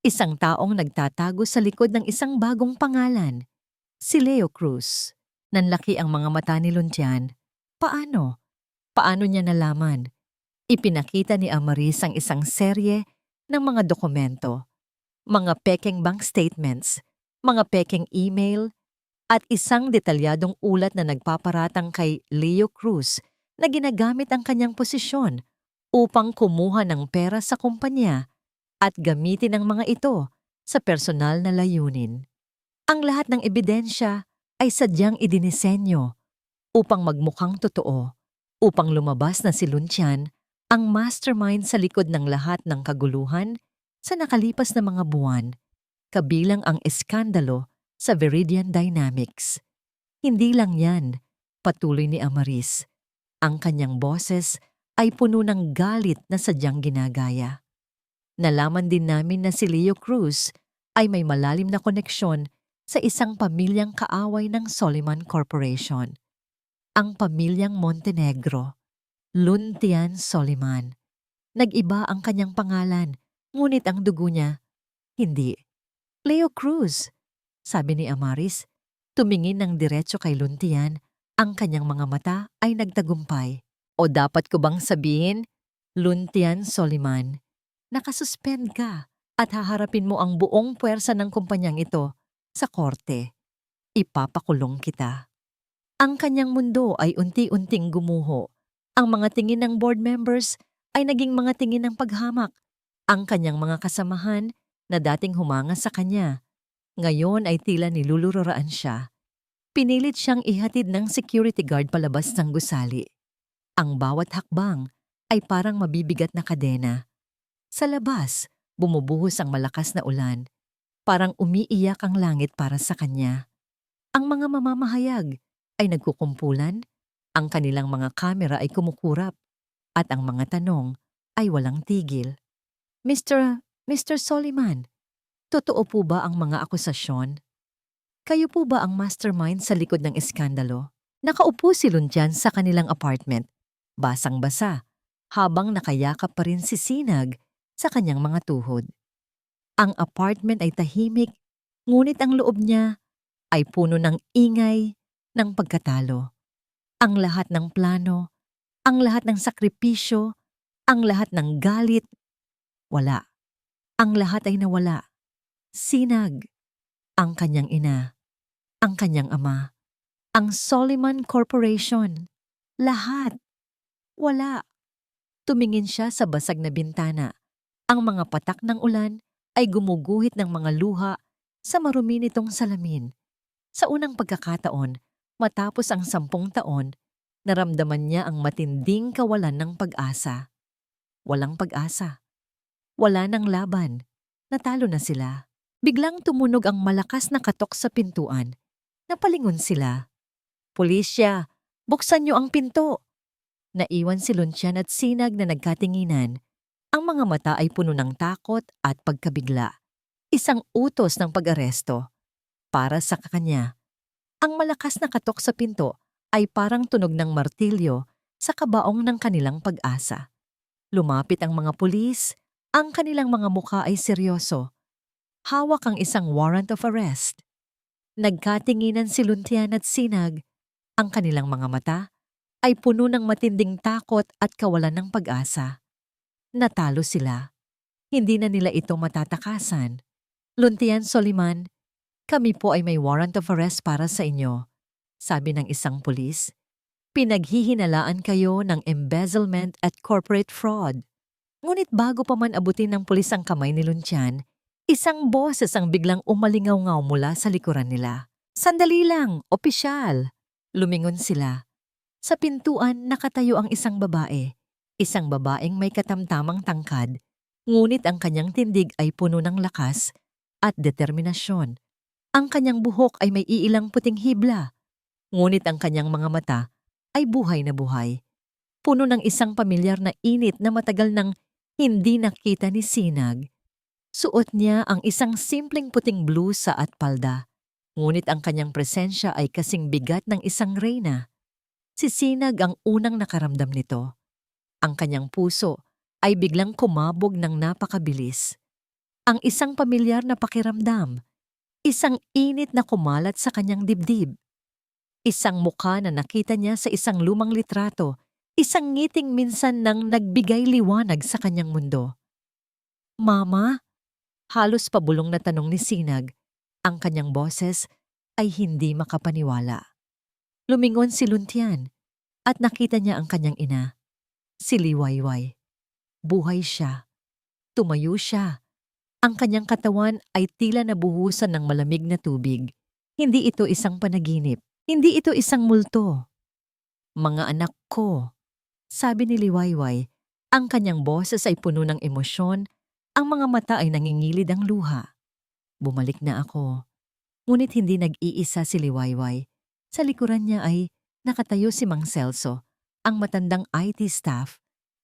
S1: Isang taong nagtatago sa likod ng isang bagong pangalan, si Leo Cruz. Nanlaki ang mga mata ni Luntian. Paano? Paano niya nalaman? Ipinakita ni Amaris ang isang serye ng mga dokumento, mga pekeng bank statements, mga pekeng email, at isang detalyadong ulat na nagpaparatang kay Leo Cruz na ginagamit ang kanyang posisyon upang kumuha ng pera sa kumpanya at gamitin ang mga ito sa personal na layunin. Ang lahat ng ebidensya ay sadyang idinisenyo upang magmukhang totoo, upang lumabas na si Luncian ang mastermind sa likod ng lahat ng kaguluhan sa nakalipas na mga buwan, kabilang ang eskandalo sa Viridian Dynamics. Hindi lang yan, patuloy ni Amaris. Ang kanyang boses ay puno ng galit na sadyang ginagaya. Nalaman din namin na si Leo Cruz ay may malalim na koneksyon sa isang pamilyang kaaway ng Soliman Corporation. Ang pamilyang Montenegro, Luntian Soliman. Nag-iba ang kanyang pangalan, ngunit ang dugo niya, hindi. Leo Cruz, sabi ni Amaris, tumingin ng diretso kay Luntian, ang kanyang mga mata ay nagtagumpay. O dapat ko bang sabihin, Luntian Soliman, nakasuspend ka at haharapin mo ang buong puwersa ng kumpanyang ito sa korte. Ipapakulong kita. Ang kanyang mundo ay unti-unting gumuho. Ang mga tingin ng board members ay naging mga tingin ng paghamak. Ang kanyang mga kasamahan na dating humanga sa kanya, ngayon ay tila nilulururaan siya. Pinilit siyang ihatid ng security guard palabas ng gusali. Ang bawat hakbang ay parang mabibigat na kadena. Sa labas, bumubuhos ang malakas na ulan. Parang umiiyak ang langit para sa kanya. Ang mga mamamahayag ay nagkukumpulan, ang kanilang mga kamera ay kumukurap, at ang mga tanong ay walang tigil. Mr. Soliman, totoo po ba ang mga akusasyon? Kayo po ba ang mastermind sa likod ng eskandalo? Nakaupo si Luncian sa kanilang apartment, basang-basa, habang nakayakap pa rin si Sinag sa kanyang mga tuhod. Ang apartment ay tahimik, ngunit ang loob niya ay puno ng ingay ng pagkatalo. Ang lahat ng plano, ang lahat ng sakripisyo, ang lahat ng galit, wala. Ang lahat ay nawala. Sinag, ang kanyang ina, ang kanyang ama, ang Soliman Corporation, lahat. Wala. Tumingin siya sa basag na bintana. Ang mga patak ng ulan ay gumuguhit ng mga luha sa marumi nitong salamin. Sa unang pagkakataon, matapos ang 10 taon, naramdaman niya ang matinding kawalan ng pag-asa. Walang pag-asa. Wala nang laban. Natalo na sila. Biglang tumunog ang malakas na katok sa pintuan. Napalingon sila. "Pulisya, buksan niyo ang pinto!" Naiwan si Luncian at Sinag na nagkatinginan. Ang mga mata ay puno ng takot at pagkabigla. Isang utos ng pag-aresto. Para sa kanya. Ang malakas na katok sa pinto ay parang tunog ng martilyo sa kabaong ng kanilang pag-asa. Lumapit ang mga pulis, ang kanilang mga mukha ay seryoso. Hawak ang isang warrant of arrest. Nagkatinginan si Luntian at Sinag. Ang kanilang mga mata ay puno ng matinding takot at kawalan ng pag-asa. Natalo sila. Hindi na nila ito matatakasan. "Luntian Soliman, kami po ay may warrant of arrest para sa inyo," sabi ng isang pulis. "Pinaghihinalaan kayo ng embezzlement at corporate fraud." Ngunit bago pa man abutin ng pulis ang kamay ni Luncian, isang boses ang biglang umalingaw-ngaw mula sa likuran nila. "Sandali lang, opisyal!" Lumingon sila. Sa pintuan nakatayo ang isang babae. Isang babaeng may katamtamang tangkad, ngunit ang kanyang tindig ay puno ng lakas at determinasyon. Ang kanyang buhok ay may iilang puting hibla, ngunit ang kanyang mga mata ay buhay na buhay. Puno ng isang pamilyar na init na matagal nang hindi nakita ni Sinag. Suot niya ang isang simpleng puting blusa at palda, ngunit ang kanyang presensya ay kasing bigat ng isang reyna. Si Sinag ang unang nakaramdam nito. Ang kanyang puso ay biglang kumabog ng napakabilis. Ang isang pamilyar na pakiramdam, isang init na kumalat sa kanyang dibdib. Isang mukha na nakita niya sa isang lumang litrato, isang ngiting minsan nang nagbigay liwanag sa kanyang mundo. "Mama?" Halos pabulong na tanong ni Sinag. Ang kanyang boses ay hindi makapaniwala. Lumingon si Luntian at nakita niya ang kanyang ina, si Liwayway. buhay siya. Tumayo siya. Ang kanyang katawan ay tila nabuhusan ng malamig na tubig. Hindi ito isang panaginip. Hindi ito isang multo. Mga anak ko, sabi ni Liwayway, ang kanyang boses ay puno ng emosyon, ang mga mata ay nangingilid ang luha. Bumalik na ako. Ngunit hindi nag-iisa si Liwayway. Sa likuran niya ay nakatayo si Mang Celso, ang matandang IT staff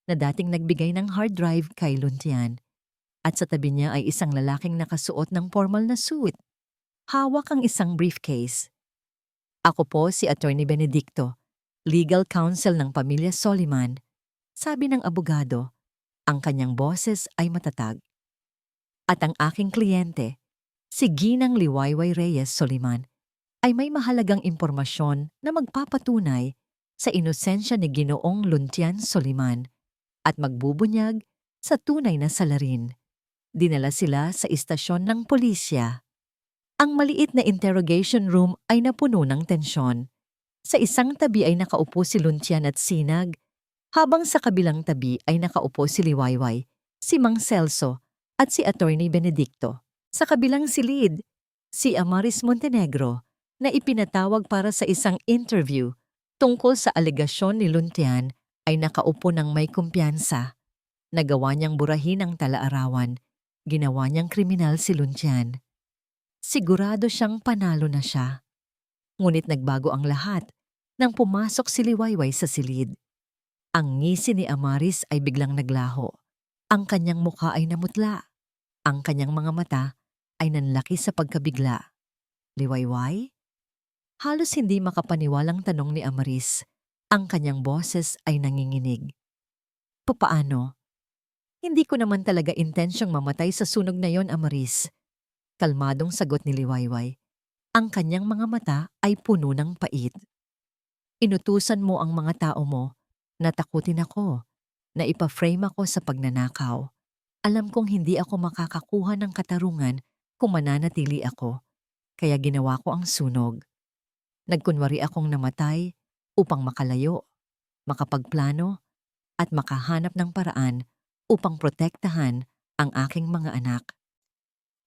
S1: na dating nagbigay ng hard drive kay Luntian. At sa tabi niya ay isang lalaking nakasuot ng formal na suit. Hawak ang isang briefcase. Ako po si Attorney Benedicto, legal counsel ng pamilya Soliman. Sabi ng abogado, ang kanyang boses ay matatag. At ang aking kliyente, si Ginang Liwayway Reyes Soliman, ay may mahalagang impormasyon na magpapatunay sa inosensya ni Ginoong Luntian Soliman at magbubunyag sa tunay na salarin. Dinala sila sa istasyon ng pulisya. Ang maliit na interrogation room ay napuno ng tensyon. Sa isang tabi ay nakaupo si Luntian at Sinag, habang sa kabilang tabi ay nakaupo si Liwayway, si Mang Celso at si Attorney Benedicto. Sa kabilang silid, si Amaris Montenegro na ipinatawag para sa isang interview tungkol sa alegasyon ni Luntian ay nakaupo ng may kumpiyansa. Nagawa niyang burahin ang talaarawan. Ginawa niyang kriminal si Luntian. Sigurado siyang panalo na siya. Ngunit nagbago ang lahat nang pumasok si Liwayway sa silid. Ang ngisi ni Amaris ay biglang naglaho. Ang kanyang mukha ay namutla. Ang kanyang mga mata ay nanlaki sa pagkabigla. Liwayway? Halos hindi makapaniwalang tanong ni Amaris. Ang kanyang boses ay nanginginig. Papaano? Hindi ko naman talaga intensyong mamatay sa sunog na yon, Amaris. Kalmadong sagot ni Liwayway. Ang kanyang mga mata ay puno ng pait. Inutusan mo ang mga tao mo, natakutin ako, na ipa-frame ako sa pagnanakaw. Alam kong hindi ako makakakuha ng katarungan kung mananatili ako, kaya ginawa ko ang sunog. Nagkunwari akong namatay upang makalayo, makapagplano, at makahanap ng paraan upang protektahan ang aking mga anak.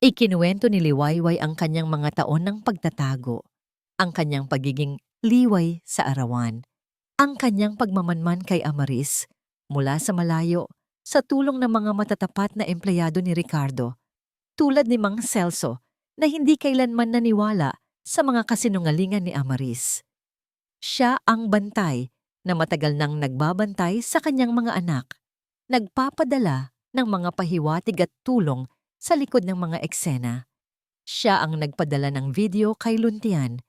S1: Ikinuwento ni Liwayway ang kanyang mga taon ng pagtatago, ang kanyang pagiging liway sa arawan, ang kanyang pagmamanman kay Amaris mula sa malayo sa tulong ng mga matatapat na empleyado ni Ricardo, tulad ni Mang Celso na hindi kailanman naniwala sa mga kasinungalingan ni Amaris. Siya ang bantay na matagal nang nagbabantay sa kanyang mga anak, nagpapadala ng mga pahiwatig at tulong sa likod ng mga eksena. Siya ang nagpadala ng video kay Luntian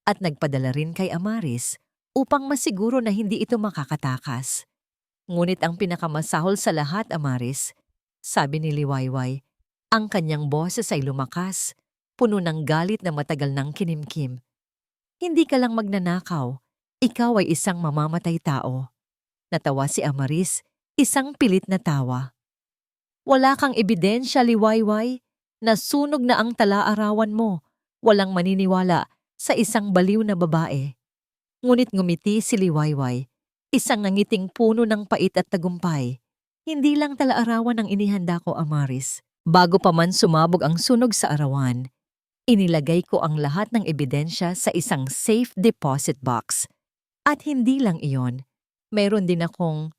S1: at nagpadala rin kay Amaris upang masiguro na hindi ito makakatakas. Ngunit ang pinakamasahol sa lahat, Amaris, sabi ni Liwayway, ang kanyang boses ay lumakas, puno ng galit na matagal nang kinimkim. Hindi ka lang magnanakaw, ikaw ay isang mamamatay tao. Natawa si Amaris, isang pilit na tawa. Wala kang ebidensya, Liwayway, na sunog na ang talaarawan mo. Walang maniniwala sa isang baliw na babae. Ngunit ngumiti si Liwayway, isang nangiting puno ng pait at tagumpay. Hindi lang talaarawan ang inihanda ko, Amaris. Bago pa man sumabog ang sunog sa arawan, inilagay ko ang lahat ng ebidensya sa isang safe deposit box. At hindi lang iyon, mayroon din akong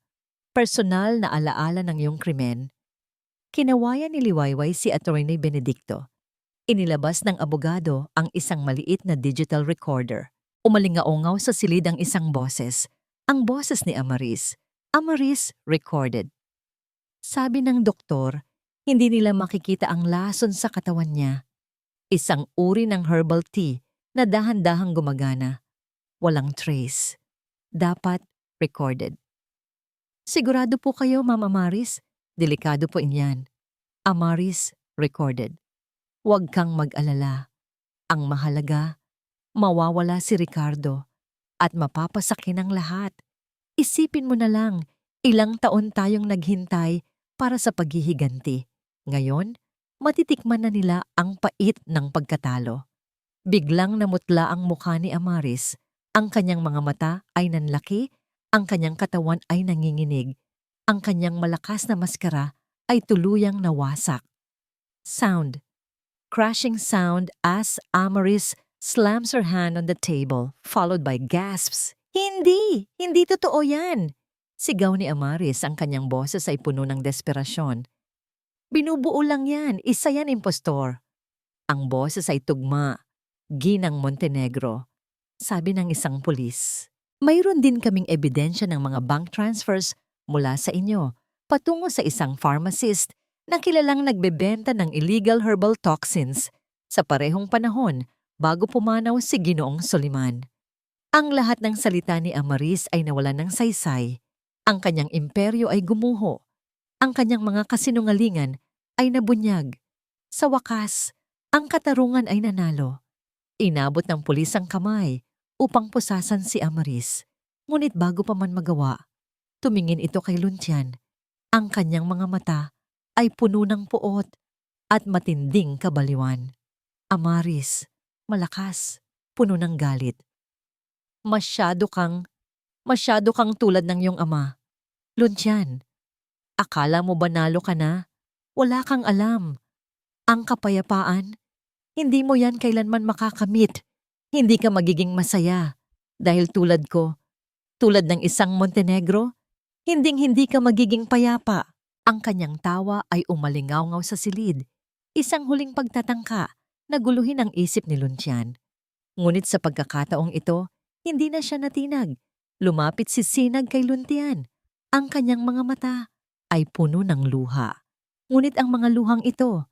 S1: personal na alaala ng iyong krimen. Kinawayan ni Liwayway si Attorney Benedicto. Inilabas ng abogado ang isang maliit na digital recorder. Umalingaongaw sa silid ang isang boses. Ang boses ni Amaris. Amaris recorded. Sabi ng doktor, hindi nila makikita ang lason sa katawan niya. Isang uri ng herbal tea na dahan-dahang gumagana. Walang trace. Dapat recorded. Sigurado po kayo, Ma'am Amaris? Delikado po inyan. Amaris recorded. Huwag kang mag-alala. Ang mahalaga, mawawala si Ricardo at mapapasakin ang lahat. Isipin mo na lang, ilang taon tayong naghintay para sa paghihiganti. Ngayon, matitikman na nila ang pait ng pagkatalo. Biglang namutla ang mukha ni Amaris. Ang kanyang mga mata ay nanlaki, ang kanyang katawan ay nanginginig. Ang kanyang malakas na maskara ay tuluyang nawasak. Sound. Crashing sound as Amaris slams her hand on the table, followed by gasps. Hindi! Hindi totoo yan! Sigaw ni Amaris, ang kanyang boses ay puno ng desperasyon. Binubuo lang yan, isa yan impostor. Ang boses ay tugma. Ginang Montenegro. Sabi ng isang pulis. Mayroon din kaming ebidensya ng mga bank transfers mula sa inyo patungo sa isang pharmacist na kilalang nagbebenta ng illegal herbal toxins sa parehong panahon bago pumanaw si Ginoong Soliman. Ang lahat ng salita ni Amaris ay nawalan ng saysay. Ang kanyang imperyo ay gumuho. Ang kanyang mga kasinungalingan ay nabunyag. Sa wakas, ang katarungan ay nanalo. Inabot ng pulis ang kamay upang pusasan si Amaris. Ngunit bago pa man magawa, tumingin ito kay Luntyan. Ang kanyang mga mata ay puno ng puot at matinding kabaliwan. Amaris, malakas, puno ng galit. Masyado kang tulad ng iyong ama. Luntyan, akala mo ba nalo ka na? Wala kang alam. Ang kapayapaan, hindi mo yan kailanman makakamit. Hindi ka magiging masaya. Dahil tulad ko, tulad ng isang Montenegro, hinding-hindi ka magiging payapa. Ang kanyang tawa ay umalingaw-ngaw sa silid. Isang huling pagtatangka na guluhin ang isip ni Luntyan. Ngunit sa pagkakataong ito, hindi na siya natinag. Lumapit si Sinag kay Luntyan. Ang kanyang mga mata ay puno ng luha. Ngunit ang mga luhang ito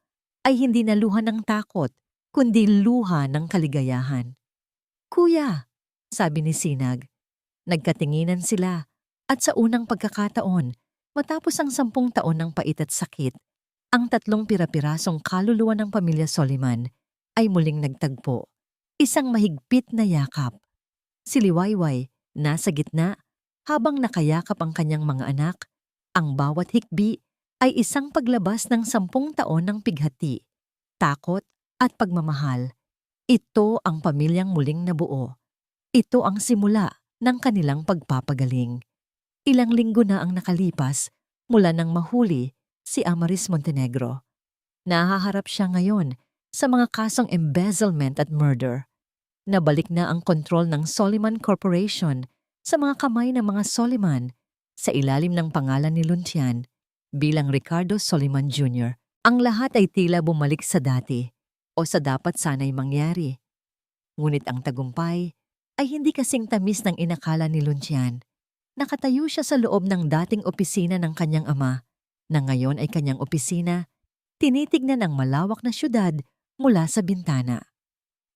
S1: ay hindi na luha ng takot, kundi luha ng kaligayahan. Kuya, sabi ni Sinag. Nagkatinginan sila at sa unang pagkakataon, matapos ang 10 taon ng pait at sakit, ang 3 pira-pirasong kaluluwa ng pamilya Soliman ay muling nagtagpo. Isang mahigpit na yakap. Si Liwayway, nasa gitna, habang nakayakap ang kanyang mga anak, ang bawat hikbi ay isang paglabas ng 10 taon ng pighati, takot at pagmamahal. Ito ang pamilyang muling nabuo. Ito ang simula ng kanilang pagpapagaling. Ilang linggo na ang nakalipas mula nang mahuli si Amaris Montenegro. Nahaharap siya ngayon sa mga kasong embezzlement at murder. Nabalik na ang kontrol ng Soliman Corporation sa mga kamay ng mga Soliman sa ilalim ng pangalan ni Luntyan bilang Ricardo Soliman Jr. Ang lahat ay tila bumalik sa dati o sa dapat sana'y mangyari. Ngunit ang tagumpay ay hindi kasing tamis ng inakala ni Luntyan. Nakatayo siya sa loob ng dating opisina ng kanyang ama na ngayon ay kanyang opisina, tinitignan ang malawak na syudad mula sa bintana.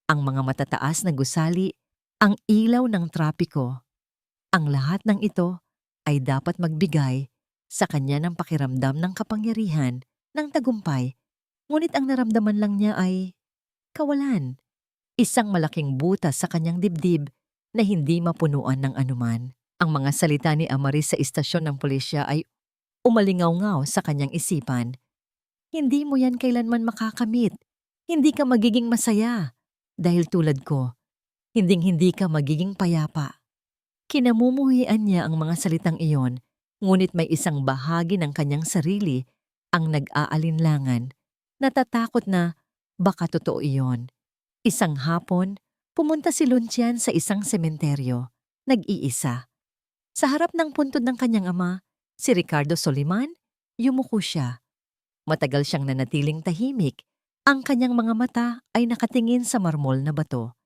S1: Ang mga matataas na gusali, ang ilaw ng trapiko. Ang lahat ng ito ay dapat magbigay sa kanya ng pakiramdam ng kapangyarihan, ng tagumpay. Ngunit ang naramdaman lang niya ay kawalan. Isang malaking butas sa kanyang dibdib na hindi mapunuan ng anuman. Ang mga salita ni Amaris sa istasyon ng pulisya ay umalingaw-ngaw sa kanyang isipan. Hindi mo yan kailanman makakamit. Hindi ka magiging masaya. Dahil tulad ko, hinding-hindi ka magiging payapa. Kinamumuhian niya ang mga salitang iyon, ngunit may isang bahagi ng kanyang sarili ang nag-aalinlangan. Natatakot na baka totoo iyon. Isang hapon, pumunta si Luntyan sa isang sementeryo, nag-iisa. Sa harap ng puntod ng kanyang ama, si Ricardo Soliman, yumuko siya. Matagal siyang nanatiling tahimik. Ang kanyang mga mata ay nakatingin sa marmol na bato.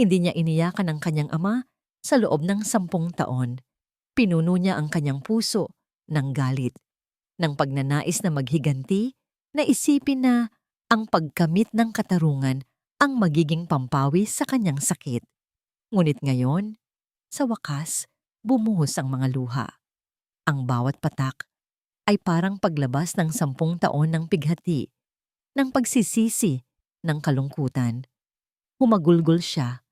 S1: Hindi niya iniyakan ang kanyang ama sa loob ng 10 taon. Pinuno niya ang kanyang puso ng galit, ng pagnanais na maghiganti, na isipin na ang pagkamit ng katarungan ang magiging pampawi sa kanyang sakit. Ngunit ngayon, sa wakas, bumuhos ang mga luha. Ang bawat patak ay parang paglabas ng 10 taon ng pighati, ng pagsisisi, ng kalungkutan. Humagulgol siya.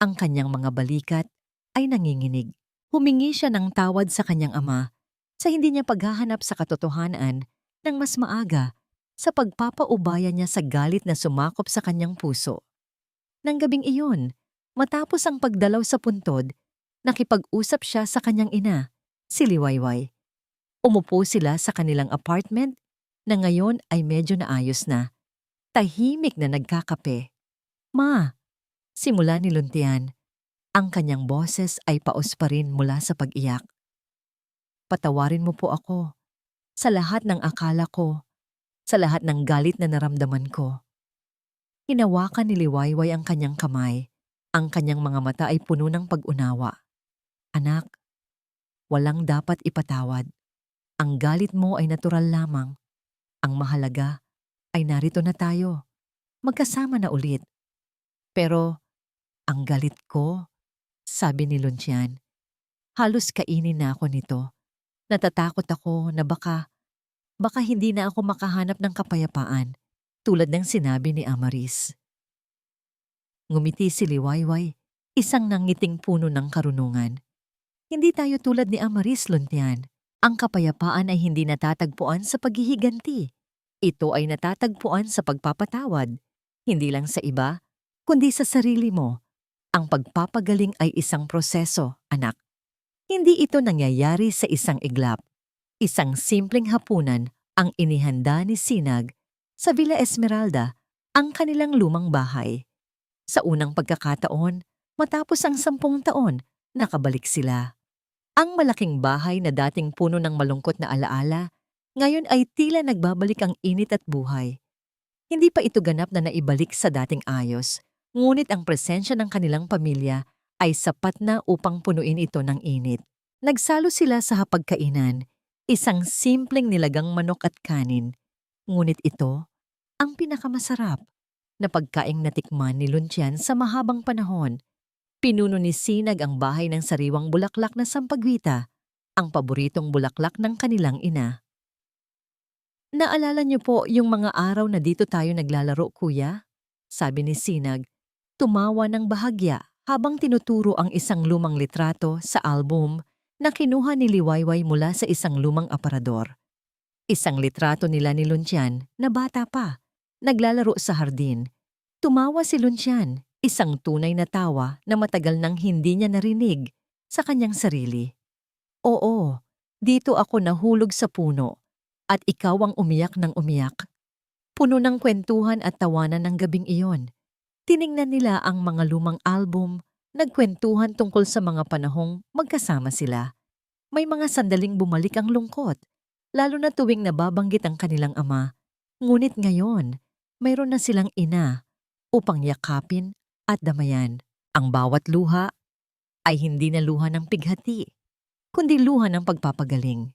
S1: Ang kanyang mga balikat ay nanginginig. Humingi siya ng tawad sa kanyang ama sa hindi niya paghahanap sa katotohanan ng mas maaga sa pagpapaubaya niya sa galit na sumakop sa kanyang puso. Nang gabing iyon, matapos ang pagdalaw sa puntod, nakipag-usap siya sa kanyang ina, si Liwayway. Umupo sila sa kanilang apartment na ngayon ay medyo naayos na. Tahimik na nagkakape. Ma, simula ni Luntian. Ang kanyang boses ay paos pa rin mula sa pag-iyak. Patawarin mo po ako sa lahat ng akala ko, sa lahat ng galit na naramdaman ko. Hinawakan ni Liwayway ang kanyang kamay. Ang kanyang mga mata ay puno ng pag-unawa. Anak, walang dapat ipatawad. Ang galit mo ay natural lamang. Ang mahalaga ay narito na tayo. Magkasama na ulit. Pero ang galit ko, sabi ni Luncian, halos kainin na ako nito. Natatakot ako na baka hindi na ako makahanap ng kapayapaan tulad ng sinabi ni Amaris. Ngumiti si Liwayway, isang nangiting puno ng karunungan. Hindi tayo tulad ni Amaris, Luntian. Ang kapayapaan ay hindi natatagpuan sa paghihiganti. Ito ay natatagpuan sa pagpapatawad. Hindi lang sa iba, kundi sa sarili mo. Ang pagpapagaling ay isang proseso, anak. Hindi ito nangyayari sa isang iglap. Isang simpleng hapunan ang inihanda ni Sinag sa Villa Esmeralda, ang kanilang lumang bahay. Sa unang pagkakataon, matapos ang 10 taon, nakabalik sila. Ang malaking bahay na dating puno ng malungkot na alaala, ngayon ay tila nagbabalik ang init at buhay. Hindi pa ito ganap na naibalik sa dating ayos, ngunit ang presensya ng kanilang pamilya ay sapat na upang punuin ito ng init. Nagsalo sila sa hapagkainan, isang simpleng nilagang manok at kanin. Ngunit ito, ang pinakamasarap na pagkaing natikman ni Luncian sa mahabang panahon. Pinuno ni Sinag ang bahay ng sariwang bulaklak na sampagwita, ang paboritong bulaklak ng kanilang ina. Naalala niyo po yung mga araw na dito tayo naglalaro, kuya? Sabi ni Sinag, tumawa ng bahagya habang tinuturo ang isang lumang litrato sa album na kinuha ni Liwayway mula sa isang lumang aparador. Isang litrato nila ni Luncian na bata pa, naglalaro sa hardin. Tumawa si Luncian, isang tunay na tawa na matagal nang hindi niya narinig sa kanyang sarili. Oo, dito ako nahulog sa puno at ikaw ang umiyak ng umiyak. Puno ng kwentuhan at tawanan ng gabing iyon. Tiningnan nila ang mga lumang album, nagkwentuhan tungkol sa mga panahong magkasama sila. May mga sandaling bumalik ang lungkot, lalo na tuwing nababanggit ang kanilang ama. Ngunit ngayon, mayroon na silang ina upang yakapin at damayan. Ang bawat luha ay hindi na luha ng pighati, kundi luha ng pagpapagaling.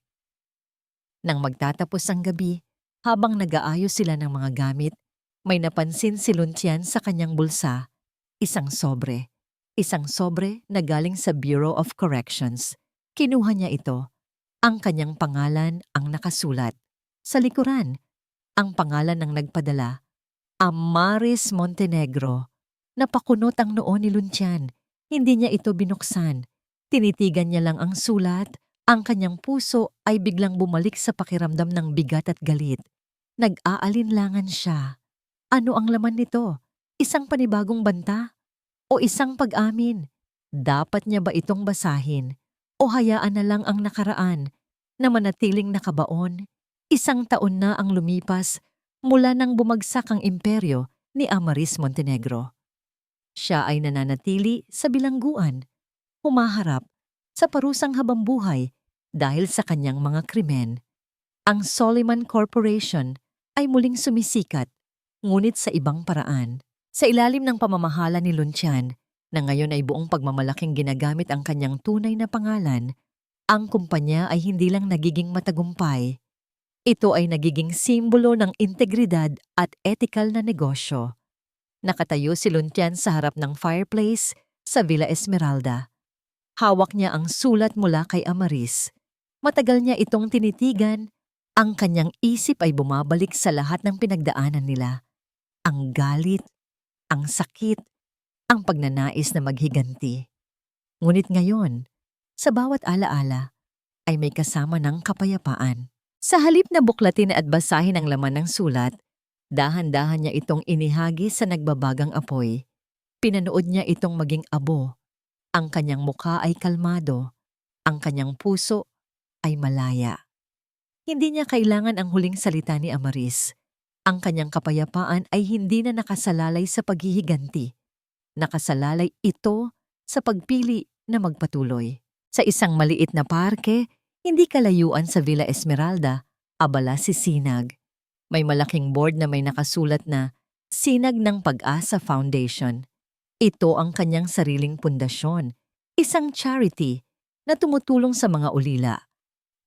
S1: Nang magtatapos ang gabi, habang nag-aayos sila ng mga gamit, may napansin si Luncian sa kanyang bulsa, isang sobre. Isang sobre na galing sa Bureau of Corrections. Kinuha niya ito. Ang kanyang pangalan ang nakasulat. Sa likuran, ang pangalan ng nagpadala, Amaris Montenegro. Napakunot ang noo ni Luncian. Hindi niya ito binuksan. Tinitigan niya lang ang sulat. Ang kanyang puso ay biglang bumalik sa pakiramdam ng bigat at galit. Nag-aalinlangan siya. Ano ang laman nito? Isang panibagong banta? O isang pag-amin? Dapat niya ba itong basahin? O hayaan na lang ang nakaraan na manatiling nakabaon? 1 taon na ang lumipas mula nang bumagsak ang imperyo ni Amaris Montenegro. Siya ay nananatili sa bilangguan, humaharap sa parusang habambuhay dahil sa kanyang mga krimen. Ang Soliman Corporation ay muling sumisikat, ngunit sa ibang paraan. Sa ilalim ng pamamahala ni Luncian, na ngayon ay buong pagmamalaking ginagamit ang kanyang tunay na pangalan, ang kumpanya ay hindi lang nagiging matagumpay. Ito ay nagiging simbolo ng integridad at ethical na negosyo. Nakatayo si Luncian sa harap ng fireplace sa Villa Esmeralda. Hawak niya ang sulat mula kay Amaris. Matagal niya itong tinitigan. Ang kanyang isip ay bumabalik sa lahat ng pinagdaanan nila. Ang galit, ang sakit, ang pagnanais na maghiganti. Ngunit ngayon, sa bawat alaala, ay may kasama ng kapayapaan. Sa halip na buklatin at basahin ang laman ng sulat, dahan-dahan niya itong inihagi sa nagbabagang apoy. Pinanood niya itong maging abo. Ang kanyang mukha ay kalmado, ang kanyang puso ay malaya. Hindi niya kailangan ang huling salita ni Amaris. Ang kanyang kapayapaan ay hindi na nakasalalay sa paghihiganti. Nakasalalay ito sa pagpili na magpatuloy. Sa isang maliit na parke, hindi kalayuan sa Villa Esmeralda, abala si Sinag. May malaking board na may nakasulat na Sinag ng Pag-asa Foundation. Ito ang kanyang sariling pundasyon, isang charity na tumutulong sa mga ulila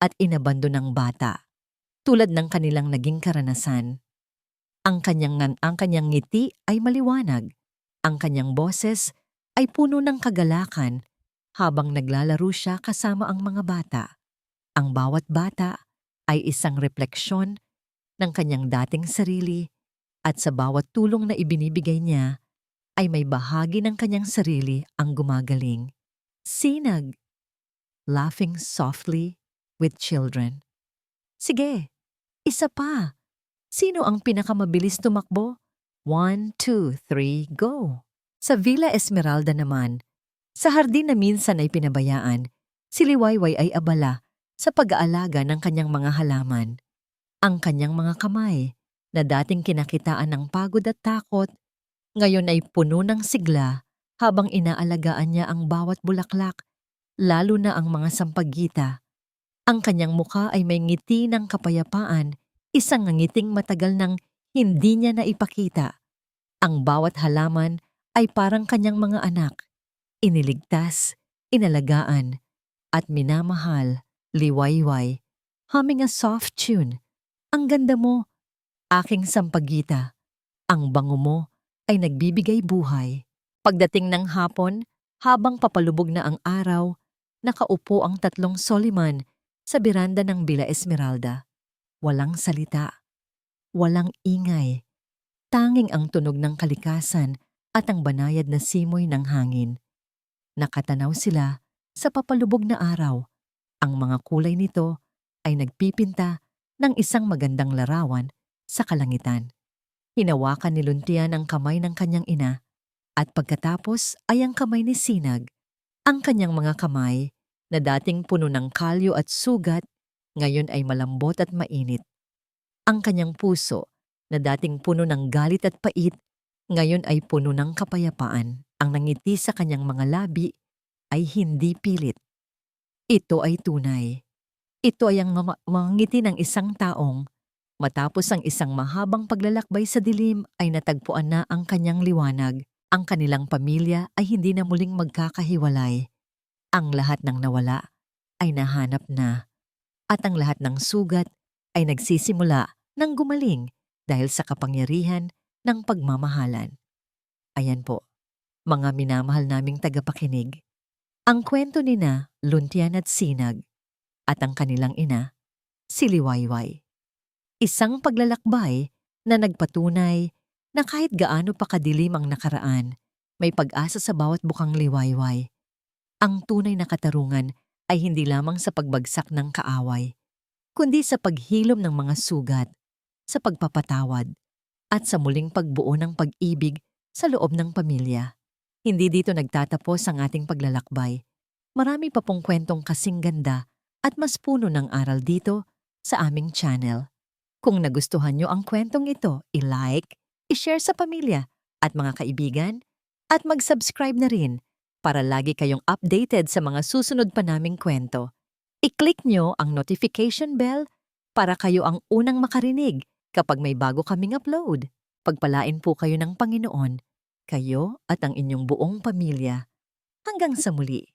S1: at inabando ng bata, tulad ng kanilang naging karanasan. Ang kanyang ngiti ay maliwanag. Ang kanyang boses ay puno ng kagalakan habang naglalaro siya kasama ang mga bata. Ang bawat bata ay isang refleksyon ng kanyang dating sarili at sa bawat tulong na ibinibigay niya ay may bahagi ng kanyang sarili ang gumagaling. Sinag, laughing softly with children. Sige, isa pa. Sino ang pinakamabilis tumakbo? 1, 2, 3, go! Sa Villa Esmeralda naman, sa hardin na minsan ay pinabayaan, si Liwayway ay abala sa pag-aalaga ng kanyang mga halaman. Ang kanyang mga kamay, na dating kinakitaan ng pagod at takot, ngayon ay puno ng sigla habang inaalagaan niya ang bawat bulaklak, lalo na ang mga sampaggita. Ang kanyang mukha ay may ngiti ng kapayapaan, isang ngiting matagal nang hindi niya naipakita. Ang bawat halaman ay parang kanyang mga anak, iniligtas, inalagaan, at minamahal. Liwayway, humming a soft tune. Ang ganda mo, aking sampaggita. Ang bango mo ay nagbibigay buhay. Pagdating ng hapon, habang papalubog na ang araw, nakaupo ang tatlong Soliman sa beranda ng Villa Esmeralda. Walang salita, walang ingay, tanging ang tunog ng kalikasan at ang banayad na simoy ng hangin. Nakatanaw sila sa papalubog na araw. Ang mga kulay nito ay nagpipinta ng isang magandang larawan sa kalangitan. Hinawakan ni Luntian ang kamay ng kanyang ina at pagkatapos ay ang kamay ni Sinag. Ang kanyang mga kamay na dating puno ng kalyo at sugat, ngayon ay malambot at mainit. Ang kanyang puso na dating puno ng galit at pait, ngayon ay puno ng kapayapaan. Ang nangiti sa kanyang mga labi ay hindi pilit. Ito ay tunay. Ito ay ang mga ngiti ng isang taong matapos ang isang mahabang paglalakbay sa dilim ay natagpuan na ang kanyang liwanag. Ang kanilang pamilya ay hindi na muling magkakahiwalay. Ang lahat ng nawala ay nahanap na. At ang lahat ng sugat ay nagsisimula ng gumaling dahil sa kapangyarihan ng pagmamahalan. Ayan po, mga minamahal naming tagapakinig. Ang kwento nina Luntian at Sinag at ang kanilang ina, si Liwayway. Isang paglalakbay na nagpatunay na kahit gaano pa kadilim ang nakaraan, may pag-asa sa bawat bukang liwayway. Ang tunay na katarungan ay hindi lamang sa pagbagsak ng kaaway, kundi sa paghilom ng mga sugat, sa pagpapatawad, at sa muling pagbuo ng pag-ibig sa loob ng pamilya. Hindi dito nagtatapos ang ating paglalakbay. Marami pa pong kwentong kasing ganda at mas puno ng aral dito sa aming channel. Kung nagustuhan nyo ang kwentong ito, i-like, i-share sa pamilya at mga kaibigan, at mag-subscribe na rin para lagi kayong updated sa mga susunod pa naming kwento. I-click nyo ang notification bell para kayo ang unang makarinig kapag may bago kaming upload. Pagpalain po kayo ng Panginoon, kayo at ang inyong buong pamilya. Hanggang sa muli.